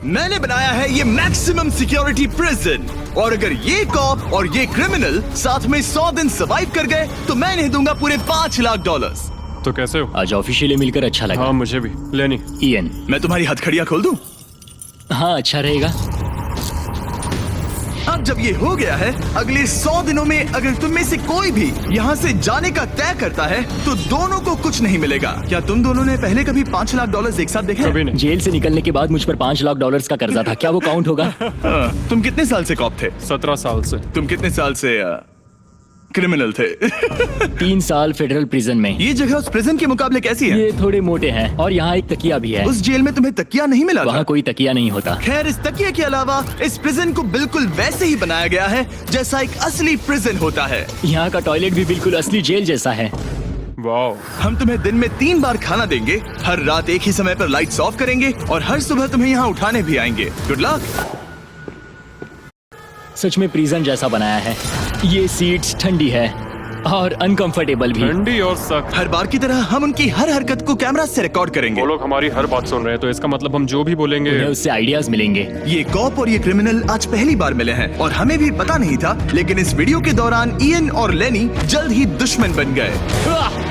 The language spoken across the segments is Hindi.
मैंने बनाया है ये मैक्सिमम सिक्योरिटी प्रिजन, और अगर ये कॉप और ये क्रिमिनल साथ में 100 दिन सर्वाइव कर गए तो मैं इन्हें दूंगा पूरे $5 लाख। तो कैसे हो? आज ऑफिशियली मिलकर अच्छा लगा। हाँ मुझे भी। लेनी इयन। मैं तुम्हारी हथकड़ियां खोल दूं? हाँ अच्छा रहेगा। अब जब ये हो गया है, अगले 100 दिनों में अगर तुम में से कोई भी यहाँ से जाने का तय करता है तो दोनों को कुछ नहीं मिलेगा। क्या तुम दोनों ने पहले कभी $5 लाख एक साथ देखे? कभी नहीं। जेल से निकलने के बाद मुझ पर $5 लाख का कर्जा था, क्या वो काउंट होगा? तुम कितने साल से कॉप थे? 17 साल से। तुम कितने साल से क्रिमिनल थे? 3 साल फेडरल प्रिजन में। ये जगह उस प्रिजन के मुकाबले कैसी है? ये थोड़े मोटे हैं और यहाँ एक तकिया भी है। उस जेल में तुम्हें तकिया नहीं मिला था? वहाँ कोई तकिया नहीं होता। खैर, इस तकिए के अलावा इस प्रिजन को बिल्कुल वैसे ही बनाया गया है जैसा एक असली प्रिजन होता है। यहाँ का टॉयलेट भी बिल्कुल असली जेल जैसा है। वाओ। हम तुम्हें दिन में 3 बार खाना देंगे, हर रात एक ही समय पर लाइट्स ऑफ करेंगे और हर सुबह तुम्हें यहाँ उठाने भी आएंगे। Good luck. सच में प्रिजन जैसा बनाया है। ये सीट्स ठंडी है और अनकंफर्टेबल भी। ठंडी और सख्त। हर बार की तरह हम उनकी हर हरकत को कैमरा से रिकॉर्ड करेंगे। वो लोग हमारी हर बात सुन रहे हैं, तो इसका मतलब हम जो भी बोलेंगे उन्हें उससे आइडियाज मिलेंगे। ये कॉप और ये क्रिमिनल आज पहली बार मिले हैं और हमें भी पता नहीं था, लेकिन इस वीडियो के दौरान इयन और लेनी जल्द ही दुश्मन बन गए।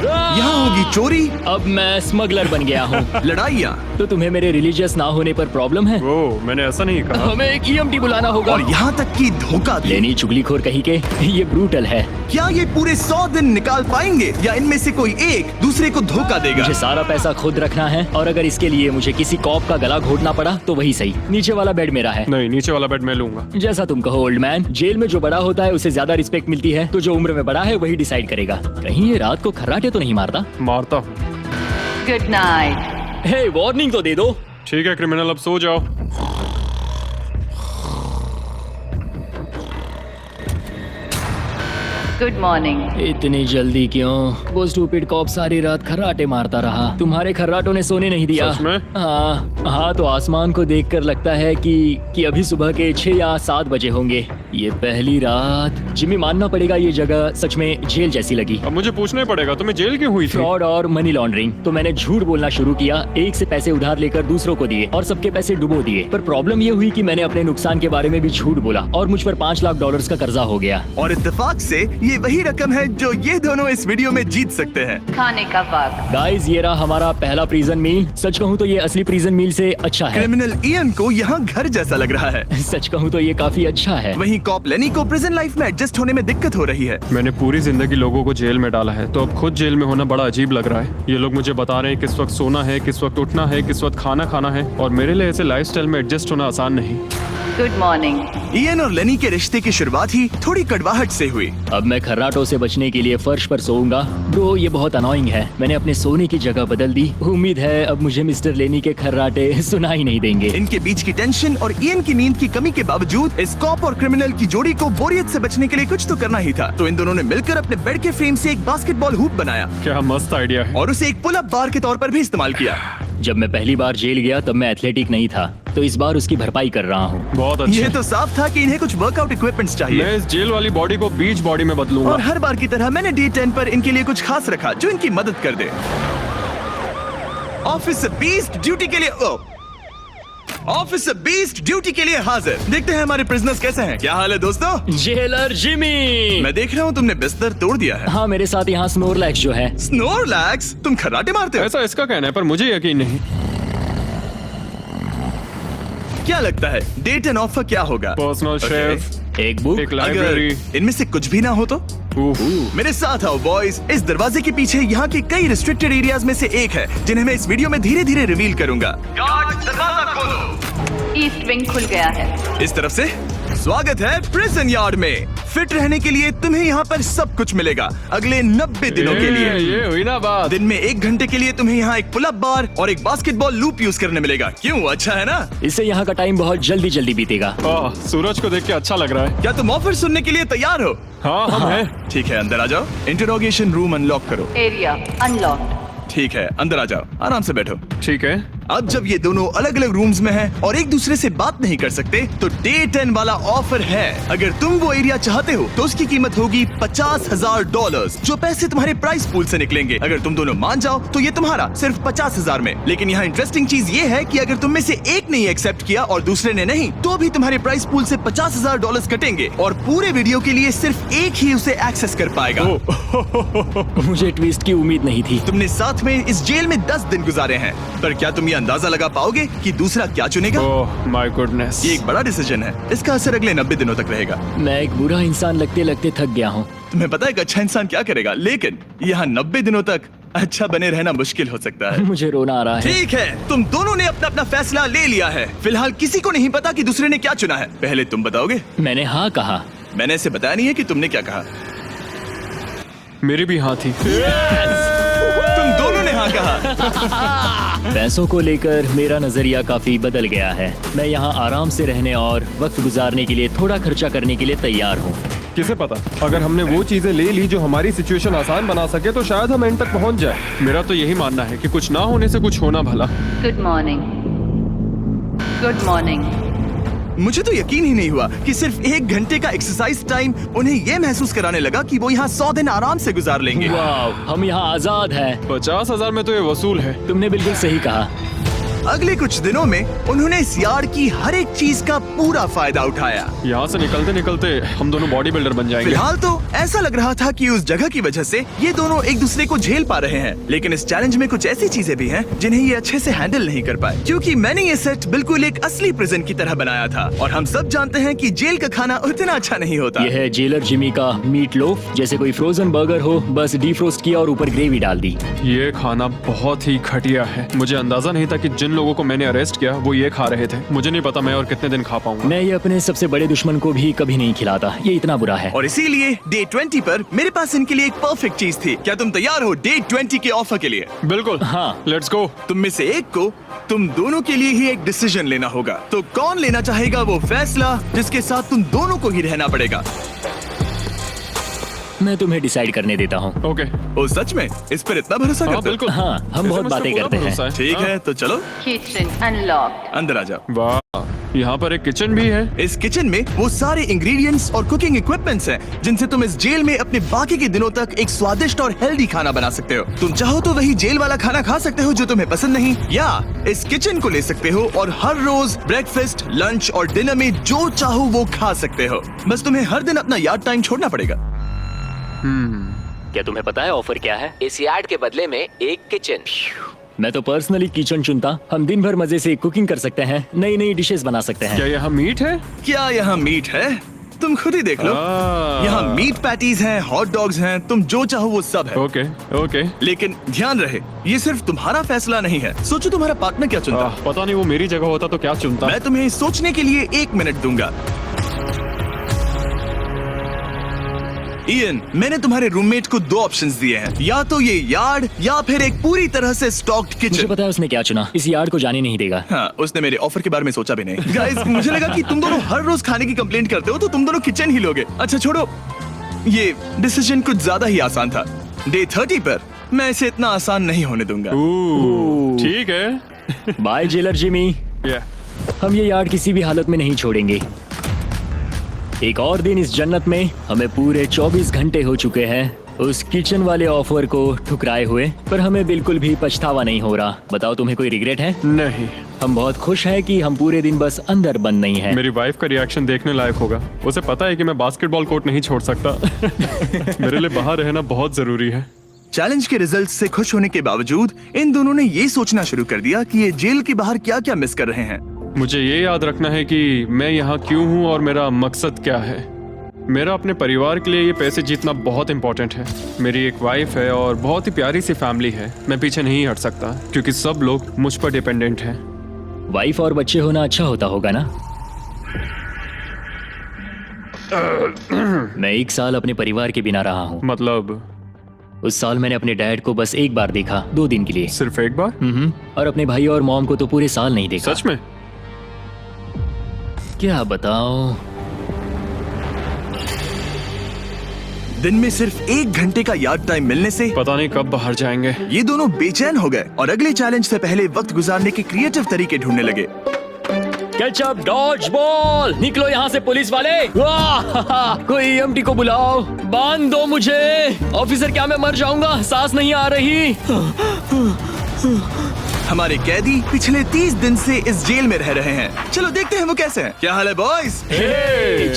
यहाँ होगी चोरी, अब मैं स्मगलर बन गया हूँ। लड़ाइयाँ, तो तुम्हें मेरे रिलीजियस ना होने पर प्रॉब्लम है? वो मैंने ऐसा नहीं कहा। हमें एक EMT बुलाना होगा। और यहाँ तक कि धोखा भी। लेनी चुगलीखोर कहीं के, ये ब्रूटल है। क्या ये पूरे 100 दिन निकाल पाएंगे या इनमें से कोई एक दूसरे को धोखा देगा? मुझे सारा पैसा खुद रखना है और अगर इसके लिए मुझे किसी कॉप का गला घोटना पड़ा तो वही सही। नीचे वाला बेड मेरा है। नहीं, नीचे वाला बेड मैं लूंगा। जैसा तुम कहो ओल्ड मैन। जेल में जो बड़ा होता है उसे ज्यादा रिस्पेक्ट मिलती है, तो जो उम्र में बड़ा है वही डिसाइड करेगा। कहीं ये रात को खर्राटे तो नहीं मारता? मारता हूँ। Good night. हे, वार्निंग तो दे दो। ठीक है क्रिमिनल, अब सो जाओ। Good morning. इतनी जल्दी क्यों? वो स्टूपिड कॉप सारी रात खर्राटे मारता रहा। तुम्हारे खर्राटों ने सोने नहीं दिया। सच में? हाँ, तो आसमान को देखकर लगता है कि अभी सुबह के 6 या 7 बजे होंगे। ये पहली रात। जिम्मी, मानना पड़ेगा ये जगह सच में जेल जैसी लगी। अब मुझे पूछना ही पड़ेगा, तुम्हें जेल क्यों हुई थी? फ्रॉड और मनी लॉन्ड्रिंग। तो मैंने झूठ बोलना शुरू किया, एक से पैसे उधार लेकर दूसरों को दिए और सबके पैसे डुबो दिए। पर प्रॉब्लम ये हुई कि मैंने अपने नुकसान के बारे में भी झूठ बोला और मुझ पर $5 लाख का कर्जा हो गया। और इत्तेफाक से ये वही रकम है जो ये दोनों इस वीडियो में जीत सकते हैं। खाने का वक्त। गाइस, ये रहा हमारा पहला प्रिजन मील। सच कहूँ तो ये असली प्रिजन मील से अच्छा है। क्रिमिनल इयन को यहाँ घर जैसा लग रहा है। सच कहूँ तो ये काफी अच्छा है। वहीं कॉप लेनी को प्रिजन लाइफ में एडजस्ट होने में दिक्कत हो रही है। मैंने पूरी जिंदगी लोगों को जेल में डाला है, तो अब खुद जेल में होना बड़ा अजीब लग रहा है। ये लोग मुझे बता रहे हैं किस वक्त सोना है, किस वक्त उठना है, किस वक्त खाना खाना है, और मेरे लिए ऐसे लाइफस्टाइल में एडजस्ट होना आसान नहीं। Good morning. इयन और लेनी के रिश्ते की शुरुआत ही थोड़ी कड़वाहट से हुई। अब मैं खर्राटों से बचने के लिए फर्श पर सोऊंगा। ब्रो, ये बहुत अनोइंग है। मैंने अपने सोने की जगह बदल दी। उम्मीद है अब मुझे मिस्टर लेनी के खर्राटे सुनाई नहीं देंगे। इनके बीच की टेंशन और इयन की नींद की कमी के बावजूद इस कॉप और क्रिमिनल की जोड़ी को बोरियत से बचने के लिए कुछ तो करना ही था। तो इन दोनों ने मिलकर अपने बेड के फ्रेम से एक बास्केटबॉल हूप बनाया क्या मस्त आइडिया है। और उसे एक पुल अप बार के तौर पर भी इस्तेमाल किया। जब मैं पहली बार जेल गया तब मैं एथलेटिक नहीं था, तो इस बार उसकी भरपाई कर रहा हूँ। बहुत अच्छा। ये तो साफ था कि इन्हें कुछ वर्कआउट इक्विपमेंट्स चाहिए। मैं इस जेल वाली बॉडी को बीच बॉडी में बदलूंगा। और हर बार की तरह मैंने डे 10 पर इनके लिए कुछ खास रखा जो इनकी मदद कर दे। ऑफिसर बीस्ट ड्यूटी के लिए ऑफिसर बीस्ट ड्यूटी के लिए हाजिर। देखते हैं हमारे प्रिजनर्स कैसे हैं। क्या हाल है दोस्तों? Jailer Jimmy. मैं देख रहा हूँ तुमने बिस्तर तोड़ दिया है। हाँ, मेरे साथ यहाँ स्नोरलैक्स जो है। स्नोरलैक्स? तुम खर्राटे मारते हो? ऐसा इसका कहना है, पर मुझे यकीन नहीं। क्या लगता है डे 10 ऑफर क्या होगा? पर्सनल शेफ, एक बुक, एक लाइब्रेरी। अगर इनमें से कुछ भी ना हो तो? मेरे साथ आओ बॉयज। इस दरवाजे के पीछे यहाँ के कई रिस्ट्रिक्टेड एरियाज में से एक है जिन्हें मैं इस वीडियो में धीरे धीरे रिवील करूंगा। गार्ड, दरवाजा खोलो। ईस्ट विंग खुल गया है। इस तरफ से स्वागत है प्रिजन यार्ड में। फिट रहने के लिए तुम्हें यहाँ पर सब कुछ मिलेगा अगले 90 दिनों के लिए। ये हुई ना बात। दिन में 1 घंटे के लिए तुम्हें यहाँ एक पुल अप बार और एक बास्केटबॉल लूप यूज करने मिलेगा। क्यों, अच्छा है ना? इससे यहाँ का टाइम बहुत जल्दी जल्दी बीतेगा। सूरज को देख के अच्छा लग रहा है। क्या तुम ऑफर सुनने के लिए तैयार हो? हाँ, हम हैं। ठीक है, अंदर आ जाओ। इंटरोगेशन रूम अनलॉक करो। Area unlocked. ठीक है, अंदर आ जाओ, आराम से बैठो। ठीक है। अब जब ये दोनों अलग अलग रूम्स में हैं और एक दूसरे से बात नहीं कर सकते, तो डे 10 वाला ऑफर है। अगर तुम वो एरिया चाहते हो तो उसकी कीमत होगी $50,000, जो पैसे तुम्हारे प्राइस पूल से निकलेंगे। अगर तुम दोनों मान जाओ तो ये तुम्हारा सिर्फ 50,000 में। लेकिन यहाँ इंटरेस्टिंग चीज ये है कि अगर तुम में से एक ने एक्सेप्ट किया और दूसरे ने नहीं, तो भी तुम्हारे प्राइस पूल से $50,000 कटेंगे और पूरे वीडियो के लिए सिर्फ एक ही उसे एक्सेस कर पाएगा। मुझे ट्विस्ट की उम्मीद नहीं थी। तुमने साथ में इस जेल में 10 दिन गुजारे हैं, पर क्या तुम ये अंदाजा लगा पाओगे कि दूसरा क्या चुनेगा? Oh my goodness. ये एक बड़ा डिसीजन है। इसका असर अगले 90 दिनों तक रहेगा। मैं एक बुरा इंसान लगते लगते थक गया हूँ। तुम्हें पता है एक अच्छा इंसान क्या करेगा, लेकिन यहाँ 90 दिनों तक अच्छा बने रहना मुश्किल हो सकता है। मुझे रोना आ रहा है। ठीक है, तुम दोनों ने अपना अपना फैसला ले लिया है। फिलहाल किसी को नहीं पता कि दूसरे ने क्या चुना है। पहले तुम बताओगे? मैंने हाँ कहा। मैंने इसे बताया नहीं है कि तुमने क्या कहा। मेरी भी हाँ थी। तुम दोनों ने हाँ कहा। पैसों को लेकर मेरा नजरिया काफी बदल गया है। मैं यहाँ आराम से रहने और वक्त गुजारने के लिए थोड़ा खर्चा करने के लिए तैयार हूँ। किसे पता, अगर हमने वो चीजें ले ली जो हमारी सिचुएशन आसान बना सके तो शायद हम एंड तक पहुंच जाए। मेरा तो यही मानना है कि कुछ ना होने से कुछ होना भला। Good morning. Good morning. मुझे तो यकीन ही नहीं हुआ कि सिर्फ 1 घंटे का एक्सरसाइज टाइम उन्हें ये महसूस कराने लगा कि वो यहाँ 100 दिन आराम से गुजार लेंगे। वाव, हम यहाँ आजाद हैं। 50,000 में तो ये वसूल है। तुमने बिल्कुल सही कहा। अगले कुछ दिनों में उन्होंने इस यार्ड की हर एक चीज का पूरा फायदा उठाया। यहाँ से निकलते निकलते हम दोनों बॉडी बिल्डर बन जाएंगे। फिलहाल तो ऐसा लग रहा था कि उस जगह की वजह से ये दोनों एक दूसरे को झेल पा रहे हैं, लेकिन इस चैलेंज में कुछ ऐसी चीजें भी हैं जिन्हें ये अच्छे से हैंडल नहीं कर पाए, क्योंकि मैंने ये सेट बिल्कुल एक असली प्रिजन की तरह बनाया था। और हम सब जानते हैं कि जेल का खाना उतना अच्छा नहीं होता। यह है जेलर जिमी का मीट लोफ, जैसे कोई फ्रोजन बर्गर हो, बस डीफ्रोस्ट किया और ऊपर ग्रेवी डाल दी। ये खाना बहुत ही घटिया है। मुझे अंदाजा नहीं था कि जिन लोगों को मैंने अरेस्ट किया वो ये खा रहे थे। मुझे नहीं पता मैं और कितने दिन खा पाऊंगा। मैं ये अपने सबसे बड़े दुश्मन को भी कभी नहीं खिलाता। ये इतना बुरा है। और इसीलिए डे 20 पर मेरे पास इनके लिए एक परफेक्ट चीज थी। क्या तुम तैयार हो डे 20 के ऑफर के लिए? बिल्कुल हाँ। Let's go. तुम में से एक को तुम दोनों के लिए ही एक डिसीजन लेना होगा। तो कौन लेना चाहेगा वो फैसला जिसके साथ तुम दोनों को ही रहना पड़ेगा? मैं तुम्हें डिसाइड करने देता हूँ। ओके। ओ सच में इस पर इतना भरोसा हाँ करते हो? बिल्कुल। हाँ, हम बहुत बातें करते हैं। ठीक है, तो चलो Kitchen unlocked. अंदर आ जाओ। वाह, यहाँ पर एक किचन भी है। इस किचन में वो सारे इंग्रेडिएंट्स और कुकिंग इक्विपमेंट्स हैं जिनसे तुम इस जेल में अपने बाकी के दिनों तक एक स्वादिष्ट और हेल्दी खाना बना सकते हो। तुम चाहो तो वही जेल वाला खाना खा सकते हो जो तुम्हें पसंद नहीं, या इस किचन को ले सकते हो और हर रोज ब्रेकफास्ट, लंच और डिनर में जो चाहो वो खा सकते हो। बस तुम्हें हर दिन अपना यार्ड टाइम छोड़ना पड़ेगा। क्या तुम्हें पता है ऑफर क्या है? इस यार्ड के बदले में एक किचन। मैं तो पर्सनली किचन चुनता। हम दिन भर मजे से कुकिंग कर सकते हैं, नई नई डिशेस बना सकते हैं। क्या यहाँ मीट है? क्या यहाँ मीट है? तुम खुद ही देख लो। यहाँ मीट पैटीज हैं, हॉट डॉग्स हैं, तुम जो चाहो वो सब है। Okay okay. लेकिन ध्यान रहे, ये सिर्फ तुम्हारा फैसला नहीं है। सोचो तुम्हारा पार्टनर क्या चुनता। पता नहीं वो मेरी जगह होता तो क्या चुनता। मैं तुम्हें सोचने के लिए 1 मिनट दूंगा। इयन, मैंने तुम्हारे रूममेट को 2 ऑप्शंस दिए हैं, या तो ये यार्ड या फिर एक पूरी तरह से स्टॉक्ड मुझे किचन। पता है उसने क्या चुना। इस यार्ड को जाने नहीं देगा। हाँ, उसने मेरे ऑफर के बारे में सोचा भी नहीं। गाइस, मुझे लगा कि तुम दोनों हर रोज खाने की कंप्लेंट करते हो तो तुम दोनों किचन ही लोगे। अच्छा छोड़ो, ये डिसीजन कुछ ज्यादा ही आसान था। डे 30 पर मैं इसे इतना आसान नहीं होने दूंगा। ठीक है। Bye jailer Jimmy. हम ये यार्ड किसी भी हालत में नहीं छोड़ेंगे। एक और दिन इस जन्नत में। हमें पूरे 24 घंटे हो चुके हैं उस किचन वाले ऑफर को ठुकराए हुए, पर हमें बिल्कुल भी पछतावा नहीं हो रहा। बताओ, तुम्हें कोई रिग्रेट है? नहीं। हम बहुत खुश हैं कि हम पूरे दिन बस अंदर बंद नहीं हैं। मेरी वाइफ का रिएक्शन देखने लायक होगा। उसे पता है कि मैं बास्केटबॉल कोर्ट नहीं छोड़ सकता। मेरे लिए बाहर रहना बहुत जरूरी है। चैलेंज के रिजल्ट से खुश होने के बावजूद इन दोनों ने ये सोचना शुरू कर दिया कि ये जेल के बाहर क्या क्या मिस कर रहे हैं। मुझे ये याद रखना है कि मैं यहाँ क्यों हूँ और मेरा मकसद क्या है। मेरा अपने परिवार के लिए ये पैसे जीतना बहुत इंपॉर्टेंट है। मेरी एक वाइफ है और बहुत ही प्यारी सी फैमिली है। मैं पीछे नहीं हट सकता क्योंकि सब लोग मुझ पर डिपेंडेंट हैं। वाइफ और बच्चे होना अच्छा होता होगा ना? मैं 1 साल अपने परिवार के बिना रहा हूँ। मतलब? उस साल मैंने अपने डैड को बस 1 बार देखा, 2 दिन के लिए। सिर्फ 1 बार? और अपने भाई और मॉम को तो पूरे साल नहीं देखा। सच में? क्या बताओ। दिन में सिर्फ 1 घंटे का यार्ड टाइम मिलने से पता नहीं कब बाहर जाएंगे। ये दोनों बेचैन हो गए और अगले चैलेंज से पहले वक्त गुजारने के क्रिएटिव तरीके ढूंढने लगे। केचप डॉज बॉल, निकलो यहाँ से पुलिस वाले। वाह, कोई ईएमटी को बुलाओ, बांध दो मुझे। ऑफिसर, क्या मैं मर जाऊंगा? सांस नहीं आ रही। हमारे कैदी पिछले 30 दिन से इस जेल में रह रहे हैं। चलो देखते हैं वो कैसे हैं। क्या हाल है बॉयज?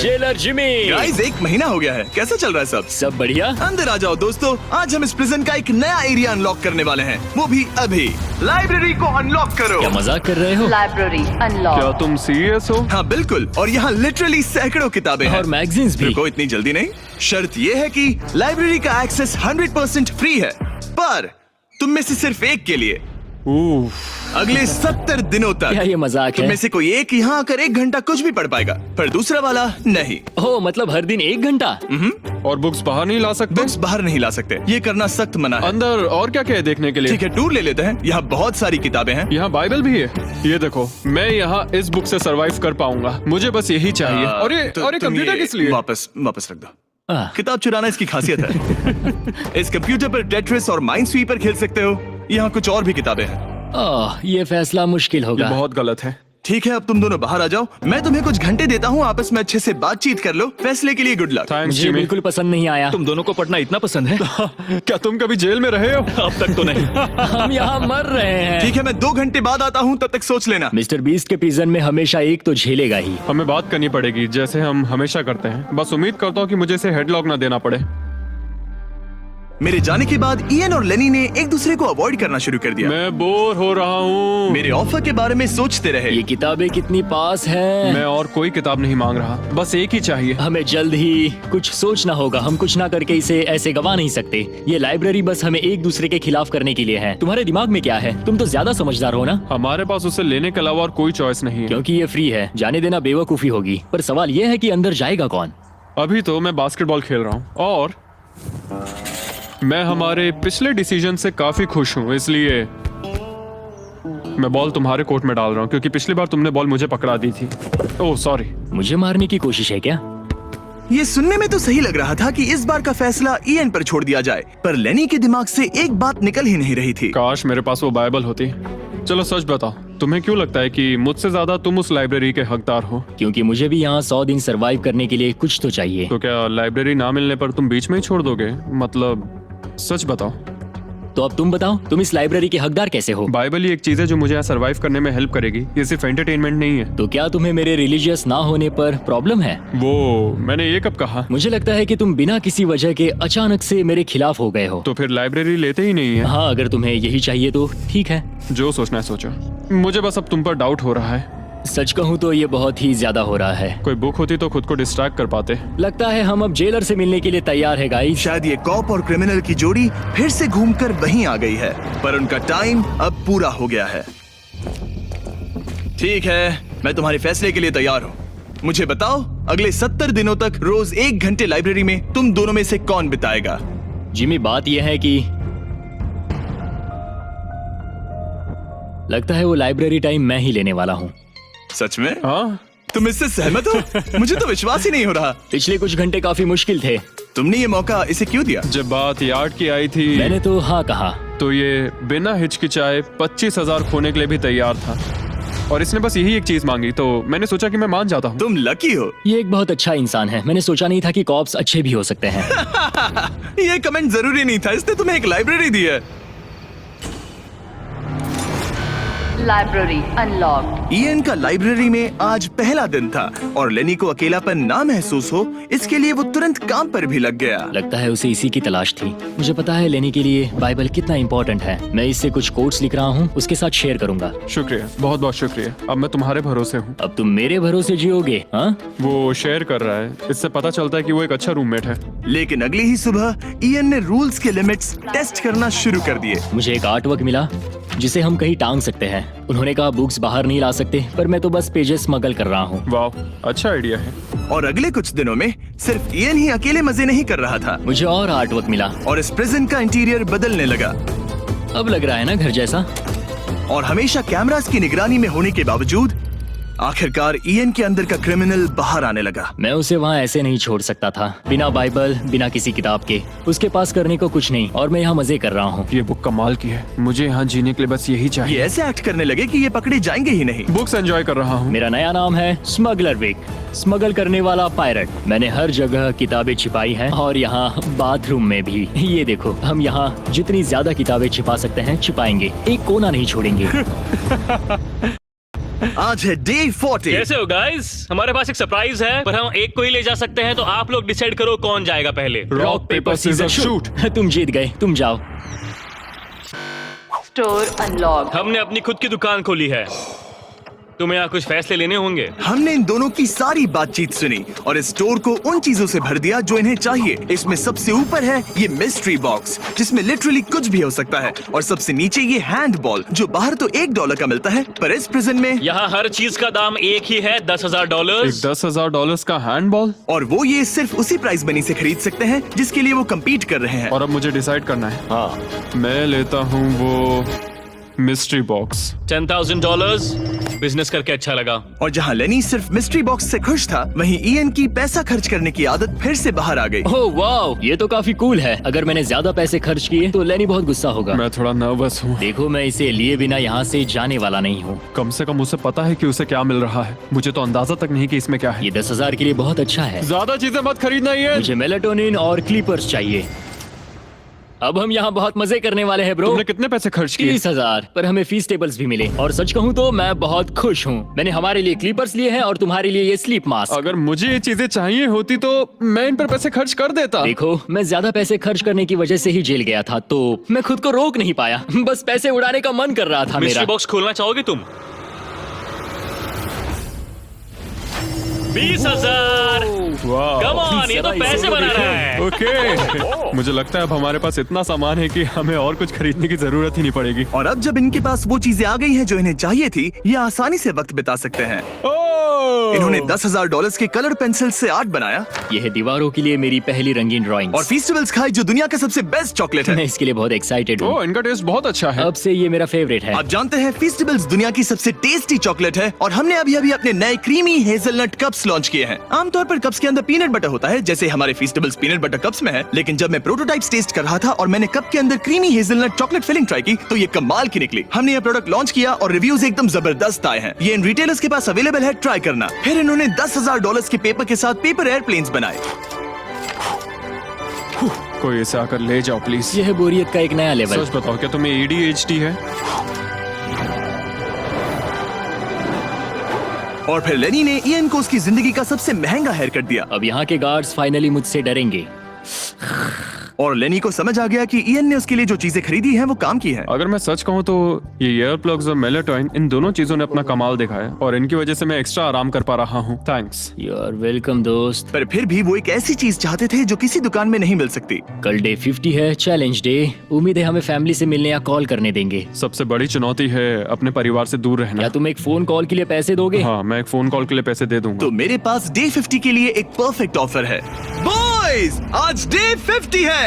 Jailer Jimmy. गाइस, 1 महीना हो गया है, कैसा चल रहा है सब? सब बढ़िया। अंदर आ जाओ दोस्तों, आज हम इस प्रिजन का एक नया एरिया अनलॉक करने वाले हैं, वो भी अभी। लाइब्रेरी को अनलॉक करो। क्या मजाक कर रहे हो? Library क्या unlocked. तुम सीरियस हो? हाँ बिल्कुल, और यहाँ लिटरली सैकड़ों किताबें हैं। और मैगजीन्स भी। देखो, इतनी जल्दी नहीं। शर्त ये है कि लाइब्रेरी का एक्सेस 100% फ्री है, पर तुम में से सिर्फ एक के लिए अगले 70 दिनों तक। क्या ये मजाक तुम है? में से कोई एक यहाँ आकर 1 घंटा कुछ भी पढ़ पाएगा, पर दूसरा वाला नहीं। ओ, मतलब हर दिन 1 घंटा? और बुक्स बाहर नहीं ला सकते? बुक्स बाहर नहीं ला सकते, ये करना सख्त मना है। अंदर और क्या क्या है देखने के लिए? ठीक है, टूर ले लेते हैं। यहाँ बहुत सारी किताबें हैं। यहाँ बाइबल भी है। ये देखो, मैं यहाँ इस बुक से सरवाइव कर पाऊंगा, मुझे बस यही चाहिए। और ये तुम कंप्यूटर ये किस लिए? वापस रख दो। आह, किताब चुराना इसकी खासियत है। इस कंप्यूटर पर टेट्रिस और माइंड स्वीपर खेल सकते हो। यहाँ कुछ और भी किताबें हैं। ये फैसला मुश्किल ये होगा। बहुत गलत है। ठीक है, अब तुम दोनों बाहर आ जाओ। मैं तुम्हें कुछ घंटे देता हूँ, आपस में अच्छे से बातचीत कर लो। फैसले के लिए गुड लक। थैंक्स मुझे जिमी। बिल्कुल पसंद नहीं आया। तुम दोनों को पढ़ना इतना पसंद है? क्या तुम कभी जेल में रहे हो? अब तक तो नहीं। हम यहाँ मर रहे हैं। ठीक है, मैं 2 घंटे बाद आता हूँ, तब तक सोच लेना। मिस्टर बीस्ट के प्रिजन में हमेशा एक तो झेलेगा ही। हमें बात करनी पड़ेगी, जैसे हम हमेशा करते हैं। बस उम्मीद करता हूँ कि मुझे इसे हेडलॉक ना देना पड़े। मेरे जाने के बाद इयन और लेनी ने एक दूसरे को अवॉइड करना शुरू कर दिया। मैं बोर हो रहा हूँ। मेरे ऑफर के बारे में सोचते रहे। ये किताबें कितनी पास हैं। मैं और कोई किताब नहीं मांग रहा, बस एक ही चाहिए। हमें जल्द ही कुछ सोचना होगा। हम कुछ ना करके इसे ऐसे गवा नहीं सकते। ये लाइब्रेरी बस हमें एक दूसरे के खिलाफ करने के लिए है। तुम्हारे दिमाग में क्या है? तुम तो ज्यादा समझदार हो ना। हमारे पास उसे लेने के अलावा और कोई चॉइस नहीं है। क्योंकि ये फ्री है, जाने देना बेवकूफी होगी। पर सवाल ये है कि अंदर जाएगा कौन? अभी तो मैं बास्केटबॉल खेल रहा हूँ और मैं हमारे पिछले डिसीजन से काफी खुश हूँ, इसलिए मैं बॉल तुम्हारे कोर्ट में डाल रहा हूँ, क्योंकि पिछली बार तुमने बॉल मुझे पकड़ा दी थी। Oh sorry. मुझे मारने की कोशिश है क्या? ये सुनने में तो सही लग रहा था कि इस बार का फैसला इयन पर छोड़ दिया जाए, पर लेनी के दिमाग से एक बात निकल ही नहीं रही थी। काश मेरे पास वो बाइबल होती। चलो सच बताओ, तुम्हें क्यों लगता है कि मुझसे ज्यादा तुम उस लाइब्रेरी के हकदार हो? क्योंकि मुझे भी यहाँ 100 दिन सरवाइव करने के लिए कुछ तो चाहिए। तो क्या लाइब्रेरी ना मिलने पर तुम बीच में ही छोड़ दोगे? मतलब सच बताओ। तो अब तुम बताओ, तुम इस लाइब्रेरी के हकदार कैसे हो? बाइबल ही एक चीज है जो मुझे यहाँ सरवाइव करने में हेल्प करेगी। ये सिर्फ एंटरटेनमेंट नहीं है। तो क्या तुम्हें मेरे रिलीजियस ना होने पर प्रॉब्लम है? वो मैंने ये कब कहा? मुझे लगता है कि तुम बिना किसी वजह के अचानक से मेरे खिलाफ हो गए हो। तो फिर लाइब्रेरी लेते ही नहीं है। हाँ, अगर तुम्हें यही चाहिए तो ठीक है। जो सोचना है सोचो, मुझे बस अब तुम पर डाउट हो रहा है। सच कहूँ तो ये बहुत ही ज्यादा हो रहा है। कोई बुक होती तो खुद को डिस्ट्रैक्ट कर पाते। लगता है हम अब जेलर से मिलने के लिए तैयार है गाइस। शायद ये कॉप और क्रिमिनल की जोड़ी फिर से घूमकर वहीं आ गई है, पर उनका टाइम अब पूरा हो गया है। ठीक है, मैं तुम्हारे फैसले के लिए तैयार हूँ। मुझे बताओ, अगले 70 दिनों तक रोज 1 घंटे लाइब्रेरी में तुम दोनों में से कौन बिताएगा? जिमी, बात यह है कि लगता है वो लाइब्रेरी टाइम मैं ही लेने वाला हूँ। सच में? हाँ, तुम इससे सहमत हो? मुझे तो विश्वास ही नहीं हो रहा। पिछले कुछ घंटे काफी मुश्किल थे। तुमने ये मौका इसे क्यों दिया? जब बात यार्ड की आई थी मैंने तो हाँ कहा। तो ये बिना हिचकिचाए 25,000 खोने के लिए भी तैयार था, और इसने बस यही एक चीज मांगी, तो मैंने सोचा कि मैं मान जाता हूँ। तुम लकी हो। ये एक बहुत अच्छा इंसान है। मैंने सोचा नहीं था कि कॉप्स अच्छे भी हो सकते हैं। ये कमेंट जरूरी नहीं था, इसने तुम्हें एक लाइब्रेरी दी है। Library unlocked. इयन का लाइब्रेरी में आज पहला दिन था और लेनी को अकेलापन ना महसूस हो, इसके लिए वो तुरंत काम पर भी लग गया। लगता है उसे इसी की तलाश थी। मुझे पता है लेनी के लिए बाइबल कितना इम्पोर्टेंट है। मैं इससे कुछ कोट्स लिख रहा हूँ, उसके साथ शेयर करूंगा। शुक्रिया, बहुत बहुत शुक्रिया। अब मैं तुम्हारे भरोसे हूँ। अब तुम मेरे भरोसे जियोगे? हाँ, वो शेयर कर रहा है, इससे पता चलता है कि वो एक अच्छा रूममेट है। लेकिन अगली ही सुबह इयन ने रूल्स के लिमिट्स टेस्ट करना शुरू कर दिए। मुझे एक आर्ट वर्क मिला जिसे हम कहीं टांग सकते हैं। उन्होंने कहा बुक्स बाहर नहीं ला सकते, पर मैं तो बस पेजेस स्मगल कर रहा हूँ। वाह, अच्छा आइडिया है। और अगले कुछ दिनों में सिर्फ इयन ही अकेले मजे नहीं कर रहा था, मुझे और आर्ट वर्क मिला और इस प्रिजन का इंटीरियर बदलने लगा। अब लग रहा है ना घर जैसा। और हमेशा कैमरास की निगरानी में होने के बावजूद आखिरकार ईएन के अंदर का क्रिमिनल बाहर आने लगा। मैं उसे वहाँ ऐसे नहीं छोड़ सकता था, बिना बाइबल, बिना किसी किताब के। उसके पास करने को कुछ नहीं, और मैं यहाँ मजे कर रहा हूँ। ये बुक कमाल की है। मुझे यहाँ जीने के लिए बस यही ये चाहिए। ऐसे एक्ट करने लगे कि ये पकड़े जाएंगे ही नहीं। बुक्स एंजॉय कर रहा हूँ। मेरा नया नाम है स्मगलर विक, स्मगल करने वाला पायरट। मैंने हर जगह किताबें छिपाई हैं, और यहाँ बाथरूम में भी। ये देखो, हम यहाँ जितनी ज्यादा किताबें छिपा सकते हैं छिपाएंगे, एक कोना नहीं छोड़ेंगे। आज है डे 40। कैसे हो गाइस? हमारे पास एक सरप्राइज है, पर हम एक को ही ले जा सकते हैं, तो आप लोग डिसाइड करो कौन जाएगा पहले। Rock paper scissors shoot. तुम जीत गए, तुम जाओ। Store unlocked. हमने अपनी खुद की दुकान खोली है, तुम्हें यहाँ कुछ फैसले लेने होंगे। हमने इन दोनों की सारी बातचीत सुनी और इस स्टोर को उन चीजों से भर दिया जो इन्हें चाहिए। इसमें सबसे ऊपर है ये मिस्ट्री बॉक्स, जिसमें लिटरली कुछ भी हो सकता है, और सबसे नीचे ये हैंड बॉल, जो बाहर तो $1 का मिलता है, पर इस प्रिजन में यहाँ हर चीज का दाम एक ही है, $10,000। एक $10,000 का हैंडबॉल। और वो ये सिर्फ उसी प्राइस मनी से खरीद सकते हैं जिसके लिए वो कम्पीट कर रहे हैं। और अब मुझे डिसाइड करना है। हाँ, मैं लेता हूँ वो मिस्ट्री बॉक्स। $10,000। बिजनेस करके अच्छा लगा। और जहाँ लेनी सिर्फ मिस्ट्री बॉक्स से खुश था, वहीं ईएन की पैसा खर्च करने की आदत फिर से बाहर आ गई। ओह वाओ, ये तो काफी कूल है। अगर मैंने ज्यादा पैसे खर्च किए तो लेनी बहुत गुस्सा होगा। मैं थोड़ा नर्वस हूँ। देखो, मैं इसे लिए बिना यहाँ से जाने वाला नहीं हूँ। कम से कम उसे पता है कि उसे क्या मिल रहा है। मुझे तो अंदाजा तक नहीं कि इसमें क्या है। ये 10,000 के लिए बहुत अच्छा है। ज्यादा चीजें मत खरीदना ये। मुझे मेलाटोनिन और क्लीपर्स चाहिए। अब हम यहाँ बहुत मजे करने वाले हैं ब्रो। तुमने कितने पैसे खर्च किए? 30,000, पर हमें फीस टेबल्स भी मिले, और सच कहूँ तो मैं बहुत खुश हूँ। मैंने हमारे लिए क्लीपर्स लिए हैं और तुम्हारे लिए ये स्लीप मास्क। अगर मुझे ये चीजें चाहिए होती तो मैं इन पर पैसे खर्च कर देता। देखो, मैं ज्यादा पैसे खर्च करने की वजह से ही जेल गया था, तो मैं खुद को रोक नहीं पाया। बस पैसे उड़ाने का मन कर रहा था मेरा। मिस्ट्री बॉक्स खोलना चाहोगे तुम? 20,000। कम ऑन, ये तो पैसे बना रहा है। ओके, मुझे लगता है अब हमारे पास इतना सामान है कि हमें और कुछ खरीदने की जरूरत ही नहीं पड़ेगी। और अब जब इनके पास वो चीजें आ गई हैं जो इन्हें चाहिए थी, ये आसानी से वक्त बिता सकते हैं। इन्होंने $10,000 के कलर पेंसिल से आर्ट बनाया यह है दीवारों के लिए मेरी पहली रंगीन ड्राइंग। और फेस्टिवल्स खाई जो दुनिया का सबसे बेस्ट चॉकलेट मैं है। इसके लिए बहुत एक्साइटेड हूँ। ओह, इनका टेस्ट बहुत अच्छा है। अब से ये मेरा फेवरेट है। आप जानते हैं फेस्टिवल्स दुनिया की सबसे टेस्टी चॉकलेट है, और हमने अभी अभी अपने नए क्रीमी हेजलनट कप्स लॉन्च किए हैं। आमतौर पर कप्स के अंदर पीनट बटर होता है, जैसे हमारे फेस्टिवल्स पीनट बटर कप्स में है, लेकिन जब मैं प्रोटोटाइप्स टेस्ट कर रहा था और मैंने कप के अंदर creamy hazelnut chocolate filling try की, तो ये कमाल की निकली। हमने ये प्रोडक्ट लॉन्च किया और रिव्यूज एकदम जबरदस्त आए हैं। ये इन रिटेलर्स के पास अवेलेबल है, ट्राई करना। फिर इन्होंने $10,000 के पेपर के साथ पेपर एयरप्लेन्स बनाए। कोई इसे आकर ले जाओ प्लीज। यह है बोरियत का एक नया लेवल। सच बताओ, क्या तुम्हें ADHD है? और फिर लेनी ने ईएन को उसकी जिंदगी का सबसे महंगा हेयर कट दिया। अब यहाँ के गार्ड्स फाइनली मुझसे डरेंगे। और लेनी को समझ आ गया कि ईएन ने उसके लिए जो चीजें खरीदी हैं वो काम की हैं। अगर मैं सच कहूँ तो ये ईयर प्लग्स और मेलाटोनिन, इन दोनों चीजों ने अपना कमाल दिखाया, और इनकी वजह से मैं एक्स्ट्रा आराम कर पा रहा हूँ। थैंक्स। यू आर वेलकम दोस्त। पर फिर भी वो एक ऐसी चीज चाहते थे जो किसी दुकान में नहीं मिल सकती। कल डे 50 है, चैलेंज डे। उम्मीद है हमें फैमिली से मिलने या कॉल करने देंगे। सबसे बड़ी चुनौती है अपने परिवार से दूर रहना। क्या तुम एक फोन कॉल के लिए पैसे दोगे? हाँ, मैं एक फोन कॉल के लिए पैसे दे दूंगा। तो मेरे पास डे 50 के लिए एक परफेक्ट ऑफर है। बॉयज, आज डे 50 है।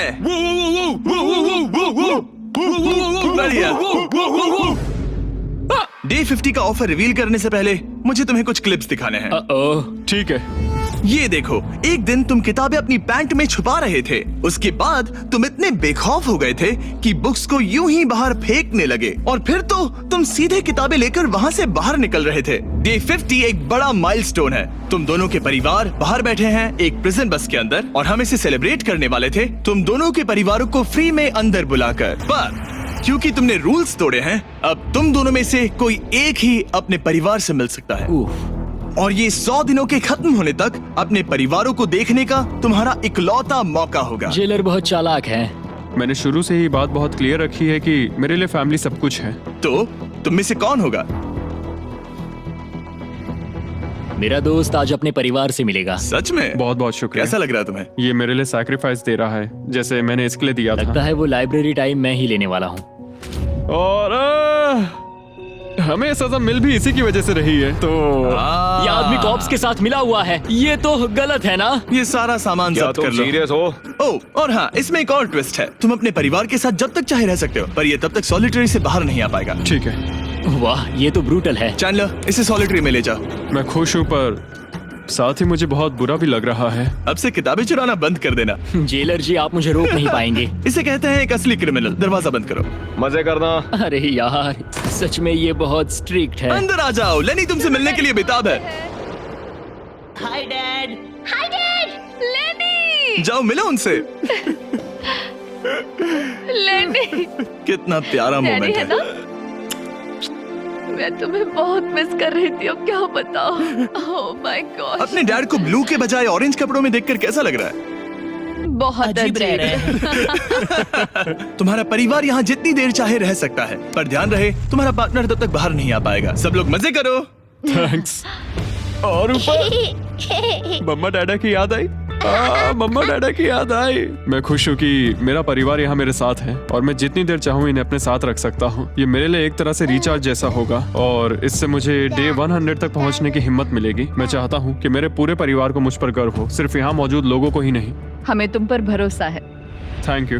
बढ़िया। डे 50 का ऑफर रिवील करने से पहले मुझे तुम्हें कुछ क्लिप्स दिखाने हैं। ओह, ठीक है। ये देखो, एक दिन तुम किताबें अपनी पैंट में छुपा रहे थे, उसके बाद तुम इतने बेखौफ हो गए थे कि बुक्स को यूं ही बाहर फेंकने लगे, और फिर तो तुम सीधे किताबें लेकर वहाँ से बाहर निकल रहे थे। डे 50 एक बड़ा माइलस्टोन है। तुम दोनों के परिवार बाहर बैठे हैं एक प्रिजन बस के अंदर, और हम इसे सेलिब्रेट करने वाले थे तुम दोनों के परिवारों को फ्री में अंदर बुलाकर। पर क्योंकि तुमने रूल्स तोड़े हैं, अब तुम दोनों में से कोई एक ही अपने परिवार से मिल सकता है। और ये 100 दिनों के खत्म होने तक अपने परिवारों को देखने का तुम्हारा इकलौता मौका होगा। जेलर बहुत चालाक है। मैंने शुरू से ही बात बहुत क्लियर रखी है कि मेरे लिए फैमिली सब कुछ है। तो तुम में से कौन होगा? मेरा दोस्त आज अपने परिवार से मिलेगा। सच में? बहुत बहुत शुक्रिया। कैसा लग रहा है तुम्हें? ये मेरे लिए सैक्रिफाइस दे रहा है, जैसे मैंने इसके लिए दिया लगता था। है वो लाइब्रेरी टाइम मैं ही लेने वाला हूँ। और हमें सजा मिल भी इसी की वजह से रही है। तो ये आदमी कॉप्स के साथ मिला हुआ है, ये तो गलत है ना? ये सारा सामान जब्त कर लो। सीरियस हो? ओह, और हाँ, इसमें एक और ट्विस्ट है। तुम अपने परिवार के साथ जब तक चाहे रह सकते हो, पर ये तब तक सॉलिटरी से बाहर नहीं आ पाएगा। ठीक है। वाह, ये तो ब्रूटल है। चैंडलर, इसे सॉलिटरी में ले जा। मैं खुश हूँ पर साथ ही मुझे बहुत बुरा भी लग रहा है। अब से किताबें चुराना बंद कर देना। जेलर जी, आप मुझे रोक नहीं पाएंगे। इसे कहते हैं एक असली क्रिमिनल। दरवाजा बंद करो। मजे करना। अरे यार, सच में ये बहुत स्ट्रिक्ट है। अंदर आ जाओ, लेनी तुमसे मिलने के लिए बेताब है। Hi dad. लेनी, जाओ मिलो उनसे। लेनी, कितना प्यारा डैडी मोमेंट है है। ना? मैं तुम्हें बहुत मिस कर रही थी, अब क्या बताओ। ओह माय गॉड, अपने डैड को ब्लू के बजाय ऑरेंज कपड़ों में देखकर कैसा लग रहा है? बहुत अजीब रह रहे अजीब। तुम्हारा परिवार यहाँ जितनी देर चाहे रह सकता है, पर ध्यान रहे तुम्हारा पार्टनर तब तक बाहर नहीं आ पाएगा। सब लोग मजे करो। थैंक्स। और ऊपर मम्मा डैडा की याद आई। मम्मा डैडा की याद आई। मैं खुश हूँ कि मेरा परिवार यहाँ मेरे साथ है और मैं जितनी देर चाहूँ इन्हें अपने साथ रख सकता हूँ। ये मेरे लिए एक तरह से रिचार्ज जैसा होगा और इससे मुझे डे 100 तक पहुँचने की हिम्मत मिलेगी। मैं चाहता हूँ कि मेरे पूरे परिवार को मुझ पर गर्व हो, सिर्फ यहाँ मौजूद लोगों को ही नहीं। हमें तुम पर भरोसा है। Thank you.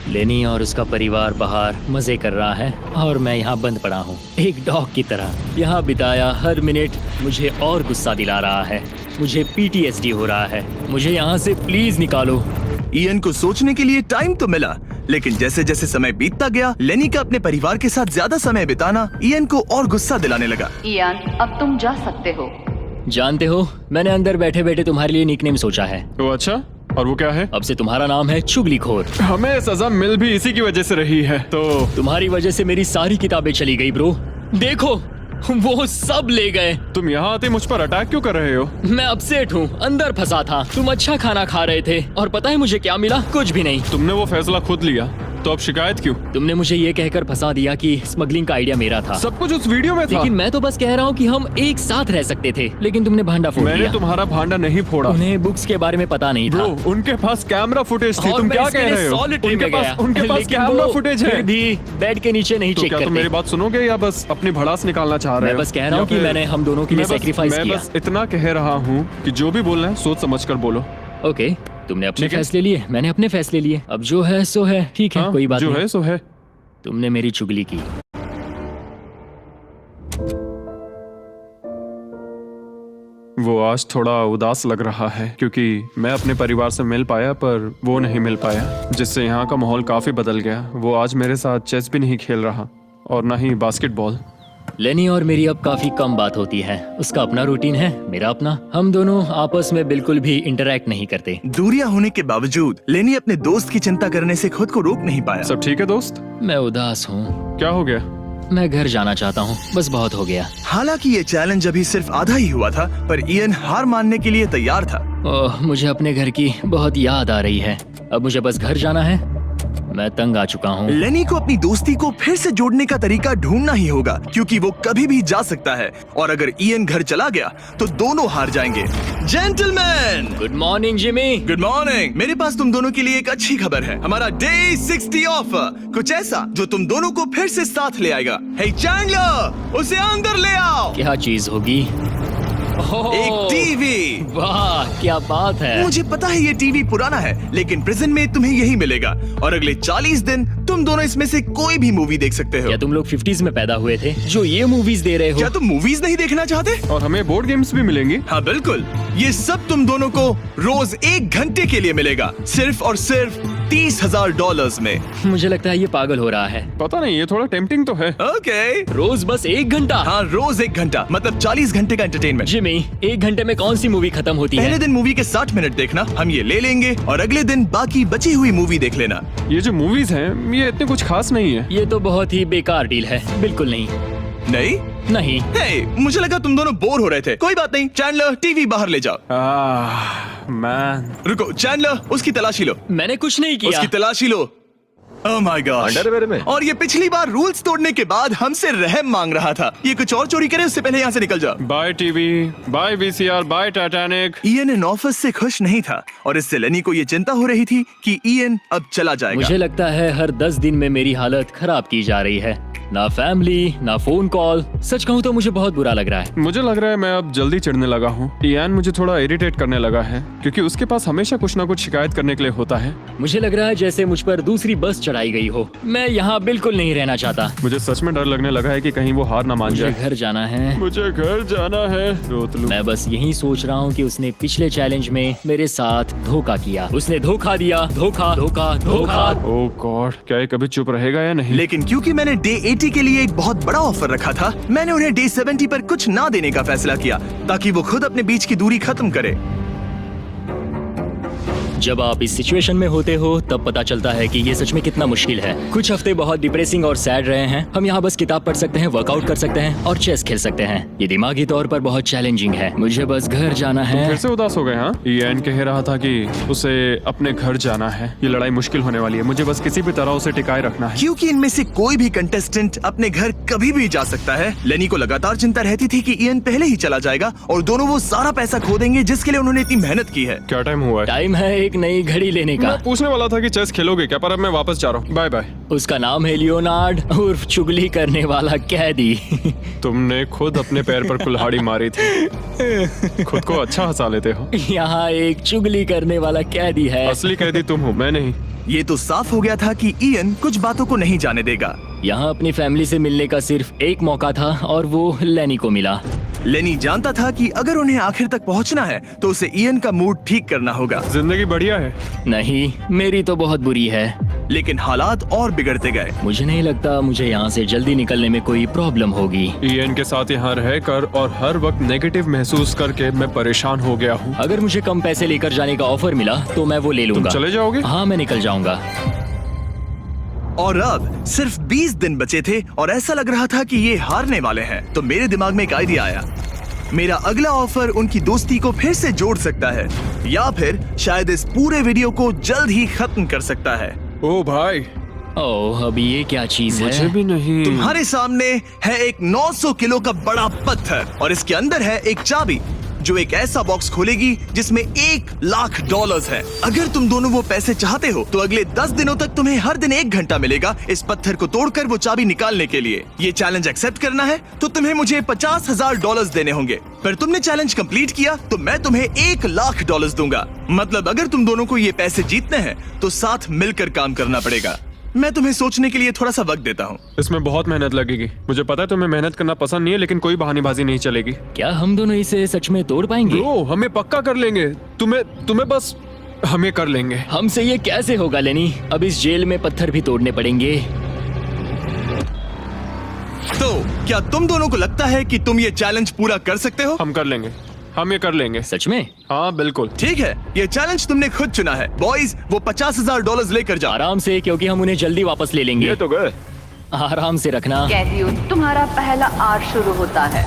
लेनी और उसका परिवार बाहर मजे कर रहा है और मैं यहाँ बंद पड़ा हूँ, एक डॉग की तरह। यहाँ बिताया हर मिनट मुझे और गुस्सा दिला रहा है। मुझे PTSD हो रहा है। मुझे यहाँ से प्लीज निकालो। इयन को सोचने के लिए टाइम तो मिला, लेकिन जैसे जैसे समय बीतता गया, लेनी का अपने परिवार के साथ ज्यादा समय बिताना इयन को और गुस्सा दिलाने लगा। इयान, अब तुम जा सकते हो। जानते हो, मैंने अंदर बैठे बैठे तुम्हारे लिए निकनेम सोचा है। तो अच्छा, और वो क्या है? अब से तुम्हारा नाम है चुगलीखोर। हमें सजा मिल भी इसी की वजह से रही है। तो तुम्हारी वजह से मेरी सारी किताबें चली गई ब्रो। देखो, वो सब ले गए। तुम यहाँ आते मुझ पर अटैक क्यों कर रहे हो? मैं अपसेट हूँ, अंदर फंसा था। तुम अच्छा खाना खा रहे थे और पता है मुझे क्या मिला? कुछ भी नहीं। तुमने वो फैसला खुद लिया, तो अब शिकायत क्यों? तुमने मुझे ये कहकर फंसा दिया कि स्मगलिंग का आइडिया मेरा था। सब कुछ उस वीडियो में था। लेकिन मैं तो बस कह रहा हूँ कि हम एक साथ रह सकते थे, लेकिन तुमने भांडा फोड़ मैंने दिया। तुम्हारा भांडा नहीं फोड़ा। उन्हें बुक्स के बारे में पता नहीं था। ब्रो, उनके पास कैमरा फुटेज थी। और तुम मैं क्या इसके कह लिए रहे हो? solitary में गया। उनके पास लेकिन कैमरा वो फुटेज है। फिर भी बेड के नीचे नहीं तो चेक क्या तुम करते। मेरी बात सुनोगे या बस अपनी भड़ास निकालना चाह रहे मैं हो? बस कह रहा हूँ या कि फिर- मैंने हम दोनों के लिए मैं बस- sacrifice मैं किया। बस इतना कह रहा हूँ कि जो भी बोलना है सोच समझ कर बोलो। ओके, तुमने अपने ठीक है। फैसले लिए, मैंने अपने फैसले लिए। अब जो है सो है, ठीक है, हाँ, कोई बात जो नहीं। है सो है। तुमने मेरी चुगली की। वो आज थोड़ा उदास लग रहा है क्योंकि मैं अपने परिवार से मिल पाया पर वो नहीं मिल पाया, जिससे यहाँ का माहौल काफी बदल गया। वो आज मेरे साथ चेस भी नहीं खेल रहा और ना ही बास्केटबॉल। लेनी और मेरी अब काफी कम बात होती है। उसका अपना रूटीन है, मेरा अपना। हम दोनों आपस में बिल्कुल भी इंटरैक्ट नहीं करते। दूरियां होने के बावजूद लेनी अपने दोस्त की चिंता करने से खुद को रोक नहीं पाया। सब ठीक है दोस्त? मैं उदास हूँ। क्या हो गया? मैं घर जाना चाहता हूँ, बस बहुत हो गया। हालांकि ये चैलेंज अभी सिर्फ आधा ही हुआ था, पर इयन हार मानने के लिए तैयार था। ओह, मुझे अपने घर की बहुत याद आ रही है। अब मुझे बस घर जाना है। मैं तंग आ चुका हूँ। लेनी को अपनी दोस्ती को फिर से जोड़ने का तरीका ढूंढना ही होगा, क्योंकि वो कभी भी जा सकता है और अगर इयन घर चला गया तो दोनों हार जाएंगे। Gentleman, good morning Jimmy. Good morning. मेरे पास तुम दोनों के लिए एक अच्छी खबर है। हमारा डे 60 ऑफर, कुछ ऐसा जो तुम दोनों को फिर से साथ ले आएगा। हे चैंडलर, उसे अंदर ले आओ। क्या चीज होगी? ओह, एक टीवी। वाह, क्या बात है। मुझे पता है ये टीवी पुराना है, लेकिन प्रिजन में तुम्हें यही मिलेगा और अगले 40 दिन तुम दोनों इसमें से कोई भी मूवी देख सकते हो। क्या तुम लोग 50s में पैदा हुए थे जो ये मूवीज दे रहे हो? क्या तुम मूवीज नहीं देखना चाहते? और हमें बोर्ड गेम्स भी मिलेंगी। हाँ बिल्कुल, ये सब तुम दोनों को रोज 1 घंटे के लिए मिलेगा, सिर्फ और सिर्फ $30,000 में। मुझे लगता है ये पागल हो रहा है। पता नहीं, ये थोड़ा टेम्पटिंग तो है। ओके। रोज बस 1 घंटा? हाँ, रोज 1 घंटा, मतलब 40 घंटे का एंटरटेनमेंट। जिमी, 1 घंटे में कौन सी मूवी खत्म होती पहले है? दिन मूवी के 60 मिनट देखना, हम ये ले लेंगे और अगले दिन बाकी बची हुई मूवी देख लेना। ये जो मूवीज हैं ये इतने कुछ खास नहीं है। ये तो बहुत ही बेकार डील है। बिल्कुल नहीं। नहीं? नहीं। हे, मुझे लगा तुम दोनों बोर हो रहे थे। कोई बात नहीं, चैंडलर टीवी बाहर ले जाओ। मैन, रुको चैंडलर, उसकी तलाशी लो। मैंने कुछ नहीं किया। उसकी तलाशी लो। Oh my gosh। अंडरवेयर में? और ये पिछली बार रूल्स तोड़ने के बाद हमसे रहम मांग रहा था। ये कुछ और चोरी करे उससे पहले यहाँ से निकल जा। Bye TV, bye VCR, bye Titanic. Ian इन ऑफिस से खुश नहीं था और इससे लेनी को ये चिंता हो रही थी कि इयन अब चला जाएगा। मुझे लगता है हर 10 दिन में मेरी हालत खराब की जा रही है। ना फैमिली, ना फोन कॉल। सच कहूँ तो मुझे बहुत बुरा लग रहा है। मुझे लग रहा है मैं अब जल्दी चिढ़ने लगा हूँ। इयान मुझे थोड़ा इरिटेट करने लगा है क्योंकि उसके पास हमेशा कुछ ना कुछ शिकायत करने के लिए होता है। मुझे लग रहा है जैसे मुझ पर दूसरी बस चढ़ाई गई हो। मैं यहाँ बिल्कुल नहीं रहना चाहता। मुझे सच में डर लगने लगा है कि कहीं वो हार ना मान मुझे जाए। घर जाना है। मुझे घर जाना है। रोतलू। मैं बस यही सोच रहा हूँ कि उसने पिछले चैलेंज में मेरे साथ धोखा किया। उसने धोखा दिया। धोखा धोखा धोखा। ओह गॉड, क्या ये कभी चुप रहेगा या नहीं? लेकिन क्योंकि मैंने डे 80 के लिए एक बहुत बड़ा ऑफर रखा था, मैंने उन्हें डे 70 पर कुछ ना देने का फैसला किया ताकि वो खुद अपने बीच की दूरी खत्म करे। जब आप इस सिचुएशन में होते हो तब पता चलता है कि ये सच में कितना मुश्किल है। कुछ हफ्ते बहुत डिप्रेसिंग और सैड रहे हैं। हम यहाँ बस किताब पढ़ सकते हैं, वर्कआउट कर सकते हैं और चेस खेल सकते हैं। ये दिमागी तौर पर बहुत चैलेंजिंग है। मुझे बस घर जाना है। फिर से उदास हो गए? हाँ, इयान कह रहा था कि उसे अपने घर जाना है। ये लड़ाई मुश्किल होने वाली है। मुझे बस किसी भी तरह उसे टिकाए रखना है। क्योंकि इनमें से कोई भी कंटेस्टेंट अपने घर कभी भी जा सकता है। लेनी को लगातार चिंता रहती थी कि इयान पहले ही चला जाएगा और दोनों वो सारा पैसा खो देंगे जिसके लिए उन्होंने इतनी मेहनत की है। क्या टाइम हुआ है? टाइम है एक नई घड़ी लेने का। मैं पूछने वाला था कि चेस खेलोगे क्या, पर अब मैं वापस जा रहा हूँ। Bye bye. उसका नाम है लियोनार्ड उर्फ चुगली करने वाला कैदी। तुमने खुद अपने पैर पर कुल्हाड़ी मारी थी। खुद को अच्छा हंसा लेते हो। यहाँ एक चुगली करने वाला कैदी है। असली कैदी तुम हो, मैं नहीं। ये तो साफ हो गया था कि इयन कुछ बातों को नहीं जाने देगा। यहाँ अपनी फैमिली से मिलने का सिर्फ एक मौका था और वो लेनी को मिला। लेनी जानता था कि अगर उन्हें आखिर तक पहुंचना है तो उसे इयन का मूड ठीक करना होगा। जिंदगी बढ़िया है। नहीं, मेरी तो बहुत बुरी है। लेकिन हालात और बिगड़ते गए। मुझे नहीं लगता मुझे यहाँ से जल्दी निकलने में कोई प्रॉब्लम होगी। इयान के साथ यहाँ रहकर और हर वक्त नेगेटिव महसूस करके मैं परेशान हो गया हूँ। अगर मुझे कम पैसे लेकर जाने का ऑफर मिला तो मैं वो ले लूंगा। चले जाओगे? हाँ, मैं निकल जाऊंगा। और अब सिर्फ 20 दिन बचे थे और ऐसा लग रहा था कि ये हारने वाले हैं। तो मेरे दिमाग में एक आइडिया आया। मेरा अगला ऑफर उनकी दोस्ती को फिर से जोड़ सकता है या फिर शायद इस पूरे वीडियो को जल्द ही खत्म कर सकता है। ओ भाई, ओह, अभी ये क्या चीज मुझे है? भी नहीं। तुम्हारे सामने है एक 900 किलो का बड़ा पत्थर और इसके अंदर है एक चाबी जो एक ऐसा बॉक्स खोलेगी जिसमें $1,00,000 है। अगर तुम दोनों वो पैसे चाहते हो तो अगले 10 दिनों तक तुम्हें हर दिन 1 घंटा मिलेगा इस पत्थर को तोड़कर वो चाबी निकालने के लिए। ये चैलेंज एक्सेप्ट करना है तो तुम्हें मुझे $50,000 देने होंगे। पर तुमने चैलेंज कंप्लीट किया तो मैं तुम्हें $1,00,000 दूंगा। मतलब अगर तुम दोनों को ये पैसे जीतने हैं तो साथ मिलकर काम करना पड़ेगा। मैं तुम्हें सोचने के लिए थोड़ा सा वक्त देता हूँ। इसमें बहुत मेहनत लगेगी। मुझे पता है तुम्हें मेहनत करना पसंद नहीं है, लेकिन कोई बहानेबाजी नहीं चलेगी। क्या हम दोनों इसे सच में तोड़ पाएंगे? ब्रो, हमें पक्का कर लेंगे। तुम्हें बस हमें कर लेंगे। हमसे ये कैसे होगा लेनी? अब इस जेल में पत्थर भी तोड़ने पड़ेंगे। तो क्या तुम दोनों को लगता है कि तुम ये चैलेंज पूरा कर सकते हो? हम कर लेंगे। हम ये कर लेंगे। सच में? हाँ बिल्कुल। ठीक है, ये चैलेंज तुमने खुद चुना है। बॉयज, वो $50,000 लेकर जाओ। आराम से, क्योंकि हम उन्हें जल्दी वापस ले लेंगे। ये तो गए। आराम से रखना। कैदियों, तुम्हारा पहला आर शुरू होता है।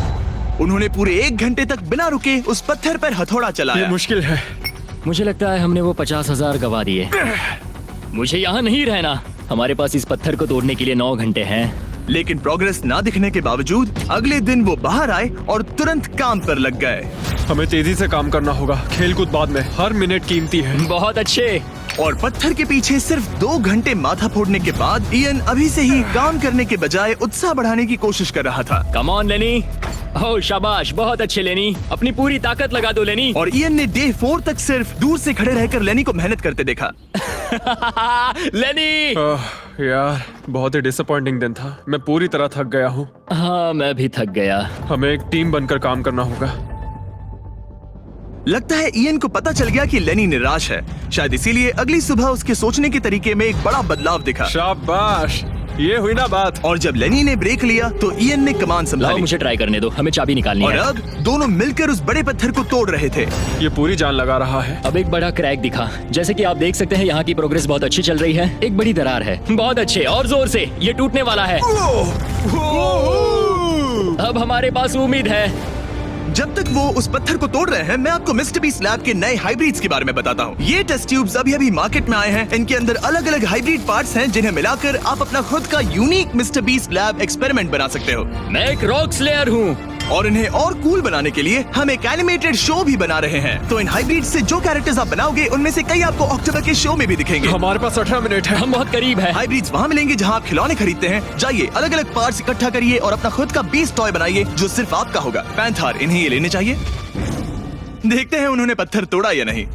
उन्होंने पूरे 1 घंटे तक बिना रुके उस पत्थर पर हथौड़ा ये चलाया। मुश्किल है। मुझे लगता है हमने वो 50,000 गवा दिए। मुझे यहाँ नहीं रहना। हमारे पास इस पत्थर को तोड़ने के लिए 9 घंटे हैं। लेकिन प्रोग्रेस ना दिखने के बावजूद अगले दिन वो बाहर आए और तुरंत काम पर लग गए। हमें तेजी से काम करना होगा। खेलकूद बाद में, हर मिनट कीमती है। बहुत अच्छे। और पत्थर के पीछे सिर्फ 2 घंटे माथा फोड़ने के बाद इयन अभी से ही काम करने के बजाय उत्साह बढ़ाने की कोशिश कर रहा था। कम ऑन लेनी। ओह शाबाश, बहुत अच्छे लेनी। अपनी पूरी ताकत लगा दो लेनी। और इयन ने डे 4 तक सिर्फ दूर से खड़े रहकर लेनी को मेहनत करते देखा। लेनी। यार, बहुत ही डिसअपॉइंटिंग दिन था। मैं पूरी तरह थक गया हूँ। हाँ, मैं भी थक गया। हमें एक टीम बनकर काम करना होगा। लगता है इयन को पता चल गया कि लेनी निराश है। शायद इसीलिए अगली सुबह उसके सोचने के तरीके में एक बड़ा बदलाव दिखा। शाबाश, ये हुई ना बात। और जब लेनी ने ब्रेक लिया तो इयन ने कमान लाओ, संभाली। मुझे ट्राई करने दो। हमें चाबी निकालनी और है। अब दोनों मिलकर उस बड़े पत्थर को तोड़ रहे थे। ये पूरी जान लगा रहा है। अब एक बड़ा क्रैक दिखा। जैसे कि आप देख सकते हैं, यहाँ की प्रोग्रेस बहुत अच्छी चल रही है। एक बड़ी दरार है। बहुत अच्छे, और जोर से। ये टूटने वाला है। अब हमारे पास उम्मीद है। जब तक वो उस पत्थर को तोड़ रहे हैं, मैं आपको मिस्टर बीस्ट लैब के नए हाइब्रिड्स के बारे में बताता हूँ। ये टेस्ट ट्यूब्स अभी मार्केट में आए हैं। इनके अंदर अलग अलग हाइब्रिड पार्ट्स हैं जिन्हें मिलाकर आप अपना खुद का unique mister beast lab experiment बना सकते हो। मैं एक रॉक स्लेयर हूँ। और इन्हें और कूल बनाने के लिए हम एक एनिमेटेड शो भी बना रहे हैं। तो इन हाइब्रिड से जो कैरेक्टर्स आप बनाओगे उनमें से कई आपको अक्टूबर के शो में भी दिखेंगे। हमारे पास 18 मिनट है। हम बहुत करीब है। हाइब्रिड्स वहाँ मिलेंगे जहाँ आप खिलौने खरीदते हैं। जाइए अलग अलग पार्ट्स इकट्ठा करिए और अपना खुद का बीस्ट टॉय बनाइए जो सिर्फ आपका होगा। पैंथर, इन्हें ये लेने चाहिए। देखते हैं उन्होंने पत्थर तोड़ा या नहीं।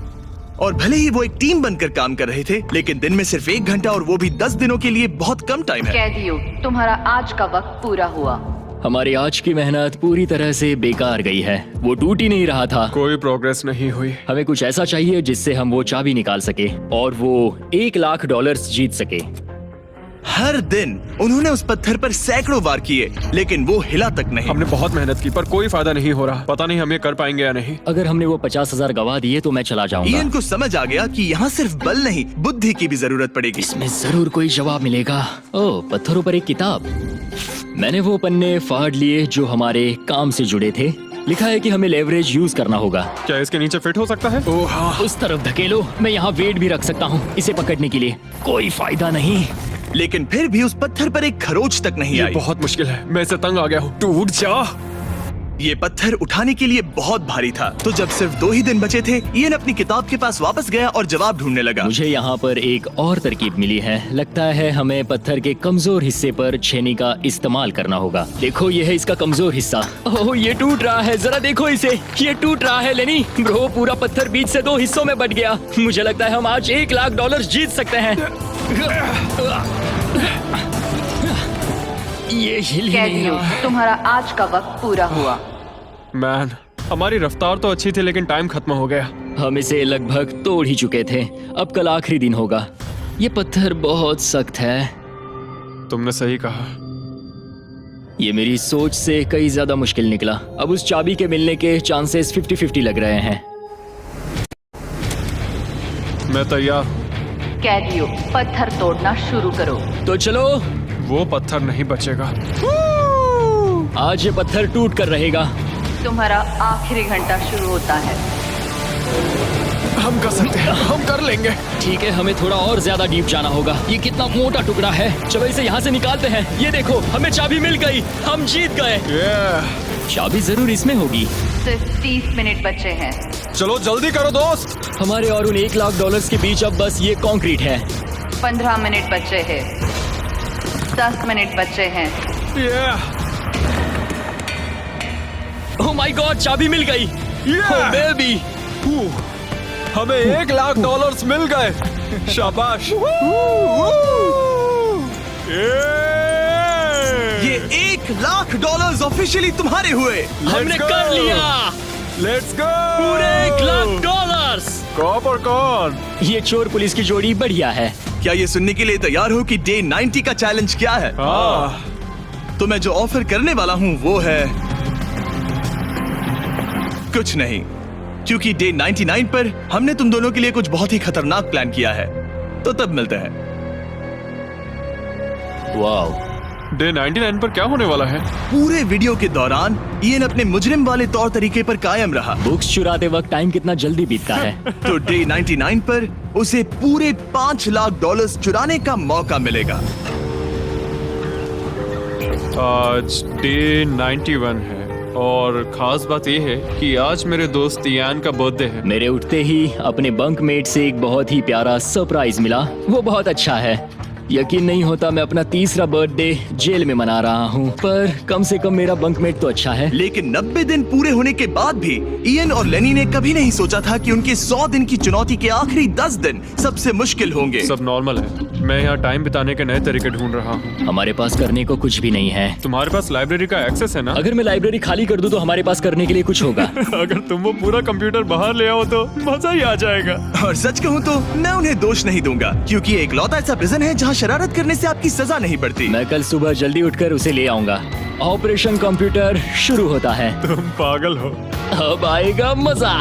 और भले ही वो एक टीम बनकर काम कर रहे थे, लेकिन दिन में सिर्फ 1 घंटा और वो भी 10 दिनों के लिए बहुत कम टाइम है। कैदियों, तुम्हारा आज का वक्त पूरा हुआ। हमारी आज की मेहनत पूरी तरह से बेकार गई है। वो टूट ही नहीं रहा था। कोई प्रोग्रेस नहीं हुई। हमें कुछ ऐसा चाहिए जिससे हम वो चाबी निकाल सके और वो $1,00,000 जीत सके। हर दिन उन्होंने उस पत्थर पर सैकड़ों वार किए, लेकिन वो हिला तक नहीं। हमने बहुत मेहनत की पर कोई फायदा नहीं हो रहा। पता नहीं हम ये कर पाएंगे या नहीं। अगर हमने वो 50,000 गवा दिए तो मैं चला जाऊंगा। इयन को समझ आ गया कि यहाँ सिर्फ बल नहीं, बुद्धि की भी जरूरत पड़ेगी। इसमें जरूर कोई जवाब मिलेगा। ओह, पत्थरों पर एक किताब। मैंने वो पन्ने फाड़ लिए जो हमारे काम से जुड़े थे। लिखा है कि हमें लेवरेज यूज करना होगा। क्या इसके नीचे फिट हो सकता है? ओह हाँ। उस तरफ धकेलो। मैं यहाँ वेट भी रख सकता हूँ इसे पकड़ने के लिए। कोई फायदा नहीं। लेकिन फिर भी उस पत्थर पर एक खरोच तक नहीं ये आई। बहुत मुश्किल है। मैं इसे तंग आ गया हूँ। टूट जा। ये पत्थर उठाने के लिए बहुत भारी था। तो जब सिर्फ 2 ही दिन बचे थे, इयन अपनी किताब के पास वापस गया और जवाब ढूंढने लगा। मुझे यहाँ पर एक और तरकीब मिली है। लगता है हमें पत्थर के कमजोर हिस्से पर छेनी का इस्तेमाल करना होगा। देखो, ये है इसका कमजोर हिस्सा। ओह, ये टूट रहा है। जरा देखो इसे। ये टूट रहा है लेनी। ब्रो, पूरा पत्थर बीच से 2 हिस्सों में बट गया। मुझे लगता है हम आज $1,00,000 जीत सकते हैं। ये हिल ही नहीं कैदियों, रहा। तुम्हारा आज का वक्त पूरा हुआ। मैन, हमारी रफ्तार तो अच्छी थी लेकिन टाइम खत्म हो गया। हम इसे लगभग तोड़ ही चुके थे। अब कल आखिरी दिन होगा। ये पत्थर बहुत सख्त है। तुमने सही कहा। ये मेरी सोच से कई ज्यादा मुश्किल निकला। अब उस चाबी के मिलने के चांसेस 50-50 लग रहे हैं। मैं तैयार हूँ। कैदियों, पत्थर तोड़ना शुरू करो। तो चलो। वो पत्थर नहीं बचेगा। आज ये पत्थर टूट कर रहेगा। तुम्हारा आखिरी घंटा शुरू होता है। हम कर सकते हैं। हम कर लेंगे। ठीक है, हमें थोड़ा और ज्यादा डीप जाना होगा। ये कितना मोटा टुकड़ा है। चलो इसे यहाँ से निकालते हैं। ये देखो, हमें चाबी मिल गई। हम जीत गए। चाबी जरूर इसमें होगी। सिर्फ 30 मिनट बचे हैं। चलो जल्दी करो दोस्त। हमारे और उन $1,00,000 के बीच अब बस ये कंक्रीट है। 15 मिनट बचे हैं। 10 मिनट बचे हैं। ओह माय गॉड, चाबी मिल गई। ओह बेबी। हमें $1,00,000 मिल गए। शाबाश। ये $1,00,000 ऑफिशियली तुम्हारे हुए। हमने कर लिया। Let's go. पूरे $1,00,000। कौन? कौन? ये चोर पुलिस की जोड़ी बढ़िया है। क्या ये सुनने के लिए तैयार हो कि डे 90 का चैलेंज क्या है? तो मैं जो ऑफर करने वाला हूँ वो है कुछ नहीं, क्योंकि डे 99 पर हमने तुम दोनों के लिए कुछ बहुत ही खतरनाक प्लान किया है। तो तब मिलते हैं। वाओ। डे 99 पर क्या होने वाला है? पूरे वीडियो के दौरान इयन अपने मुजरिम वाले तौर तरीके पर कायम रहा। बुक्स चुराते वक्त टाइम कितना जल्दी बीतता है। तो डे 99 पर उसे पूरे $5,00,000 चुराने का मौका मिलेगा। आज डे 91 है और खास बात यह है कि आज मेरे दोस्त इयान का बर्थडे है। मेरे उठते ही अपने बंकमेट से एक बहुत ही प्यारा सरप्राइज मिला। वो बहुत अच्छा है। यकीन नहीं होता मैं अपना 3रा बर्थडे जेल में मना रहा हूँ, पर कम से कम मेरा बंकमेट तो अच्छा है। लेकिन 90 दिन पूरे होने के बाद भी इयन और लेनी ने कभी नहीं सोचा था कि उनके 100 दिन की चुनौती के आखिरी 10 दिन सबसे मुश्किल होंगे। सब नॉर्मल है। मैं यहाँ टाइम बिताने के नए तरीके ढूंढ रहा हूँ। हमारे पास करने को कुछ भी नहीं है। तुम्हारे पास लाइब्रेरी का एक्सेस है ना? अगर मैं लाइब्रेरी खाली कर दूं तो हमारे पास करने के लिए कुछ होगा। अगर तुम वो पूरा कंप्यूटर बाहर ले आओ तो मजा ही आ जाएगा। और सच कहूँ तो मैं उन्हें दोष नहीं दूंगा, क्योंकि ये इकलौता ऐसा प्रिजन है जहाँ शरारत करने से आपकी सजा नहीं पड़ती। मैं कल सुबह जल्दी उठकर उसे ले आऊंगा। ऑपरेशन कंप्यूटर शुरू होता है। तुम पागल हो। अब आएगा मजा।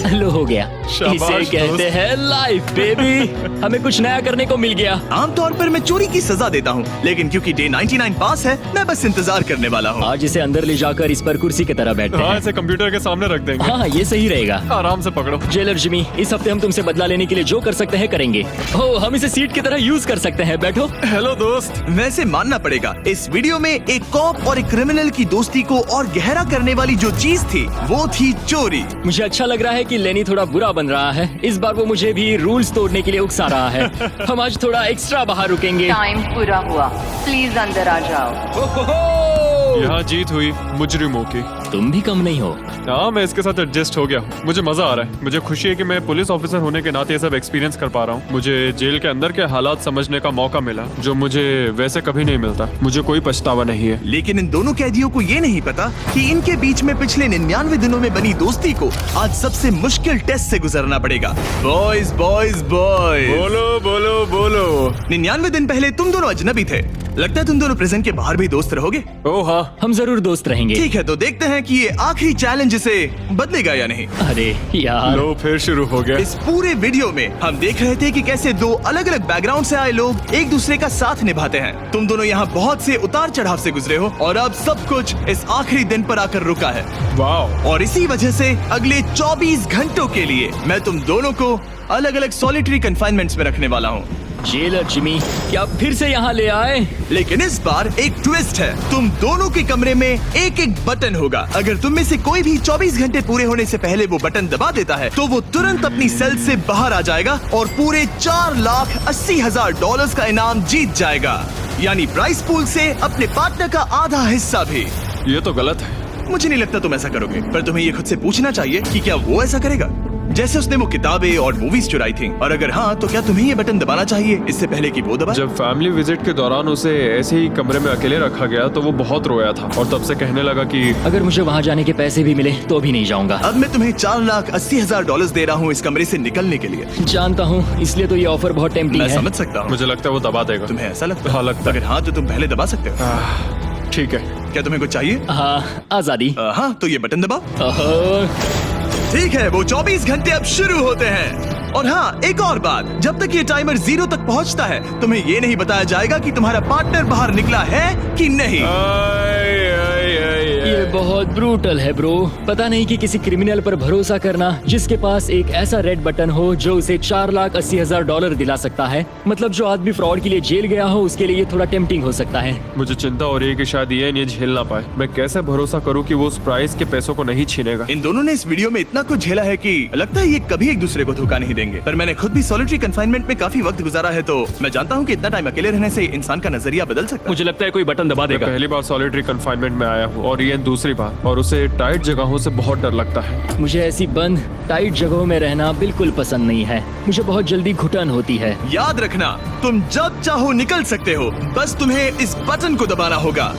लो हो गया। शाबाश इसे कहते दोस्त। हैं लाइफ बेबी। हमें कुछ नया करने को मिल गया। आमतौर पर मैं चोरी की सजा देता हूँ, लेकिन क्योंकि डे 99 पास है, मैं बस इंतजार करने वाला हूँ। आज इसे अंदर ले जाकर इस पर कुर्सी की तरह बैठते हाँ, हैं। इसे कंप्यूटर के सामने रख देंगे। हाँ, ये सही रहेगा। आराम से पकड़ो। जेलर जिमी, इस हफ्ते हम तुमसे बदला लेने के लिए जो कर सकते हैं करेंगे। ओह, हम इसे सीट की तरह यूज कर सकते हैं। बैठो। हेलो दोस्त। वैसे मानना पड़ेगा, इस वीडियो में एक कॉप और एक क्रिमिनल की दोस्ती को और गहरा करने वाली जो चीज थी वो थी चोरी। मुझे अच्छा लग रहा है कि लेनी थोड़ा बुरा बन रहा है। इस बार वो मुझे भी रूल्स तोड़ने के लिए उकसा रहा है। हम आज थोड़ा एक्स्ट्रा बाहर रुकेंगे। टाइम पूरा हुआ, प्लीज अंदर आ जाओ। यहाँ जीत हुई मुजरिमों की। तुम भी कम नहीं हो। हाँ, मैं इसके साथ एडजस्ट हो गया हूँ। मुझे मजा आ रहा है। मुझे खुशी है कि मैं पुलिस ऑफिसर होने के नाते ये सब एक्सपीरियंस कर पा रहा हूँ। मुझे जेल के अंदर के हालात समझने का मौका मिला, जो मुझे वैसे कभी नहीं मिलता। मुझे कोई पछतावा नहीं है। लेकिन इन दोनों कैदियों को ये नहीं पता कि इनके बीच में पिछले 99 दिनों में बनी दोस्ती को आज सबसे मुश्किल टेस्ट से गुजरना पड़ेगा। बॉयज बॉयज बॉयज, बोलो बोलो बोलो। 99 दिन पहले तुम दोनों अजनबी थे। लगता है तुम दोनों प्रिजन के बाहर भी दोस्त रहोगे। ओ हाँ, हम जरूर दोस्त रहेंगे। ठीक है, तो देखते हैं कि ये आखिरी चैलेंज इसे बदलेगा या नहीं। अरे यार, लो फिर शुरू हो गया। इस पूरे वीडियो में हम देख रहे थे कि कैसे दो अलग अलग बैकग्राउंड से आए लोग एक दूसरे का साथ निभाते हैं। तुम दोनों यहाँ बहुत से उतार चढ़ाव से गुजरे हो और अब सब कुछ इस आखिरी दिन पर आकर रुका है। वाह। और इसी वजह से अगले 24 घंटों के लिए मैं तुम दोनों को अलग अलग सॉलिटरी कन्फाइनमेंट्स में रखने वाला हूँ। जेलर जिमी, क्या फिर से यहाँ ले आए? लेकिन इस बार एक ट्विस्ट है। तुम दोनों के कमरे में एक एक बटन होगा। अगर तुम में से कोई भी 24 घंटे पूरे होने से पहले वो बटन दबा देता है तो वो तुरंत अपनी सेल से बाहर आ जाएगा और पूरे $4,80,000 का इनाम जीत जाएगा, यानी प्राइस पूल से अपने पार्टनर का आधा हिस्सा भी। ये तो गलत है। मुझे नहीं लगता तुम ऐसा करोगे, पर तुम्हें ये खुद से पूछना चाहिए कि क्या वो ऐसा करेगा जैसे उसने वो किताबें और मूवीज चुराई थी, और अगर हाँ तो क्या तुम्हें ये बटन दबाना चाहिए इससे पहले कि वो दबाए? जब फैमिली विजिट के दौरान उसे ऐसे ही कमरे में अकेले रखा गया तो वो बहुत रोया था और तब से कहने लगा कि अगर मुझे वहाँ जाने के पैसे भी मिले तो भी नहीं जाऊंगा। अब मैं तुम्हें $4,80,000 दे रहा हूँ इस कमरे से निकलने के लिए। जानता हूँ, इसलिए तो ये ऑफर बहुत टेम्पटिंग मैं है। समझ सकता हूँ। मुझे लगता है वो दबा देगा। तुम्हें ऐसा लगता है? हाँ, लगता है। अगर हाँ तो तुम पहले दबा सकते हो। ठीक है। क्या तुम्हें कुछ चाहिए? हाँ, आजादी। हाँ, तो ये बटन दबाओ। ओहो, ठीक है, वो 24 घंटे अब शुरू होते हैं। और हाँ, एक और बात, जब तक ये टाइमर 0 तक पहुंचता है तुम्हें ये नहीं बताया जाएगा कि तुम्हारा पार्टनर बाहर निकला है कि नहीं। ये बहुत ब्रूटल है ब्रो। पता नहीं कि किसी क्रिमिनल पर भरोसा करना जिसके पास एक ऐसा रेड बटन हो जो उसे $4,80,000 दिला सकता है। मतलब जो आदमी फ्रॉड के लिए जेल गया हो उसके लिए ये थोड़ा टेम्पटिंग हो सकता है। मुझे चिंता हो रही है कि शायद ये झेल ना पाए। मैं कैसे भरोसा करूं कि वो उस प्राइस के पैसों को नहीं छीनेगा। इन दोनों ने इस वीडियो में इतना कुछ झेला है कि लगता है ये कभी एक दूसरे को धोखा नहीं देंगे। पर मैंने खुद भी सॉलिटरी कन्फाइनमेंट में काफी वक्त गुजारा है, तो मैं जानता हूँ कि इतना टाइम अकेले रहने से इंसान का नजरिया बदल सकता है। मुझे लगता है कोई बटन दबा मैं देगा। पहली बार सॉलिटरी कंफाइनमेंट में आया हूँ और ये दूसरी बार, और उसे टाइट जगहों से बहुत डर लगता है। मुझे ऐसी बंद टाइट जगहों में रहना बिल्कुल पसंद नहीं है। मुझे बहुत जल्दी घुटन होती है। याद रखना, तुम जब चाहो निकल सकते हो, बस तुम्हें इस बटन को दबाना होगा।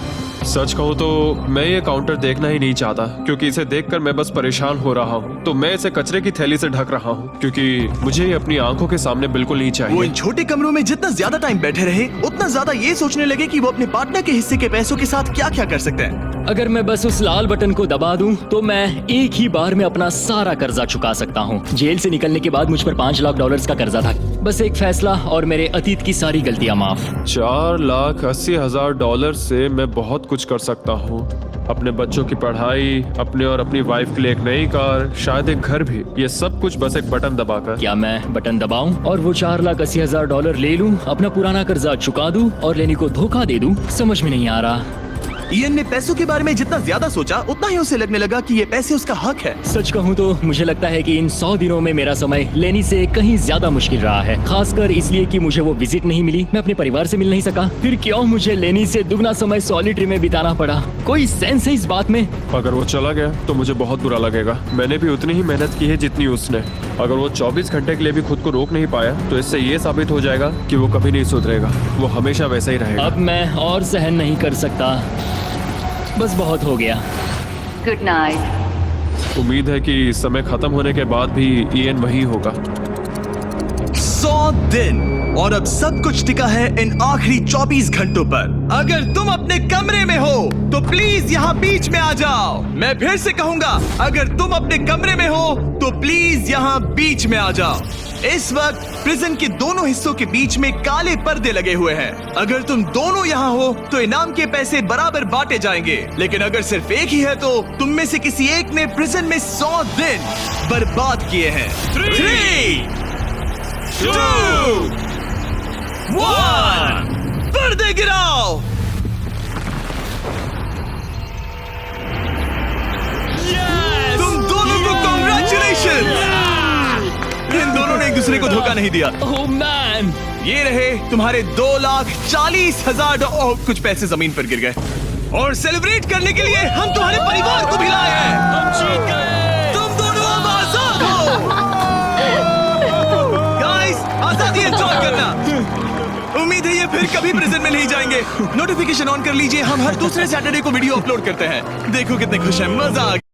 सच कहूँ तो मैं ये काउंटर देखना ही नहीं चाहता, क्योंकि इसे देखकर मैं बस परेशान हो रहा हूँ। तो मैं इसे कचरे की थैली से ढक रहा हूँ, क्योंकि मुझे ये अपनी आंखों के सामने बिल्कुल नहीं वो चाहिए। इन छोटे कमरों में जितना ज्यादा टाइम बैठे रहे उतना ज्यादा ये सोचने लगे कि वो अपने पार्टनर के हिस्से के पैसों के साथ क्या क्या कर सकते हैं। अगर मैं बस उस लाल बटन को दबा दूं तो मैं एक ही बार में अपना सारा कर्जा चुका सकता हूं। जेल से निकलने के बाद मुझ पर $5 लाख का कर्जा था। बस एक फैसला और मेरे अतीत की सारी गलतियां माफ। $4,80,000 से मैं बहुत कुछ कर सकता हूँ। अपने बच्चों की पढ़ाई, अपने और अपनी वाइफ के लिए एक नई कार, शायद एक घर भी। ये सब कुछ बस एक बटन दबाकर। क्या मैं बटन दबाऊं और वो $4,80,000 ले लूं, अपना पुराना कर्जा चुका दूं और लेनी को धोखा दे दूं? समझ में नहीं आ रहा। इयन ने पैसों के बारे में जितना ज्यादा सोचा उतना ही उसे लगने लगा कि ये पैसे उसका हक है। सच कहूं तो मुझे लगता है कि इन 100 दिनों में मेरा समय लेनी से कहीं ज्यादा मुश्किल रहा है, खासकर इसलिए कि मुझे वो विजिट नहीं मिली, मैं अपने परिवार से मिल नहीं सका। फिर क्यों मुझे लेनी से दुगना समय सॉलिटरी में बिताना पड़ा? कोई सेंस है इस बात में? अगर वो चला गया तो मुझे बहुत बुरा लगेगा। मैंने भी उतनी ही मेहनत की है जितनी उसने। अगर वो 24 घंटे के लिए भी खुद को रोक नहीं पाया तो इससे ये साबित हो जाएगा कि वो कभी नहीं सुधरेगा। वो हमेशा वैसा ही रहेगा। अब मैं और सहन नहीं कर सकता। बस बहुत हो गया। Good night. उम्मीद है कि समय खत्म होने के बाद भी इयन वही होगा। 100 दिन और अब सब कुछ टिका है इन आखिरी 24 घंटों पर। अगर तुम अपने कमरे में हो तो प्लीज यहाँ बीच में आ जाओ। मैं फिर से कहूंगा, अगर तुम अपने कमरे में हो तो प्लीज यहाँ बीच में आ जाओ। इस वक्त प्रिजन के दोनों हिस्सों के बीच में काले पर्दे लगे हुए हैं। अगर तुम दोनों यहाँ हो तो इनाम के पैसे बराबर बांटे जाएंगे, लेकिन अगर सिर्फ एक ही है तो तुम में से किसी एक ने प्रिजन में 100 दिन बर्बाद किए हैं। 3, 2, 1, पर्दे गिराओ। तुम दोनों को कॉन्ग्रेचुलेशन। इन दोनों ने एक दूसरे को धोखा नहीं दिया। ओह मैन, ये रहे तुम्हारे 2,40,000 ओह, कुछ पैसे जमीन पर गिर गए। और सेलिब्रेट करने के लिए हम तुम्हारे परिवार को भी लाए हैं। हम जीत गए। तुम दोनों अब आजाद हो। गाइस, आजादी एंजॉय करना। उम्मीद है ये फिर कभी प्रिजन में नहीं जाएंगे। नोटिफिकेशन ऑन कर लीजिए, हम हर दूसरे सैटरडे को वीडियो अपलोड करते हैं। देखो कितने खुश हैं, मजा आ गया।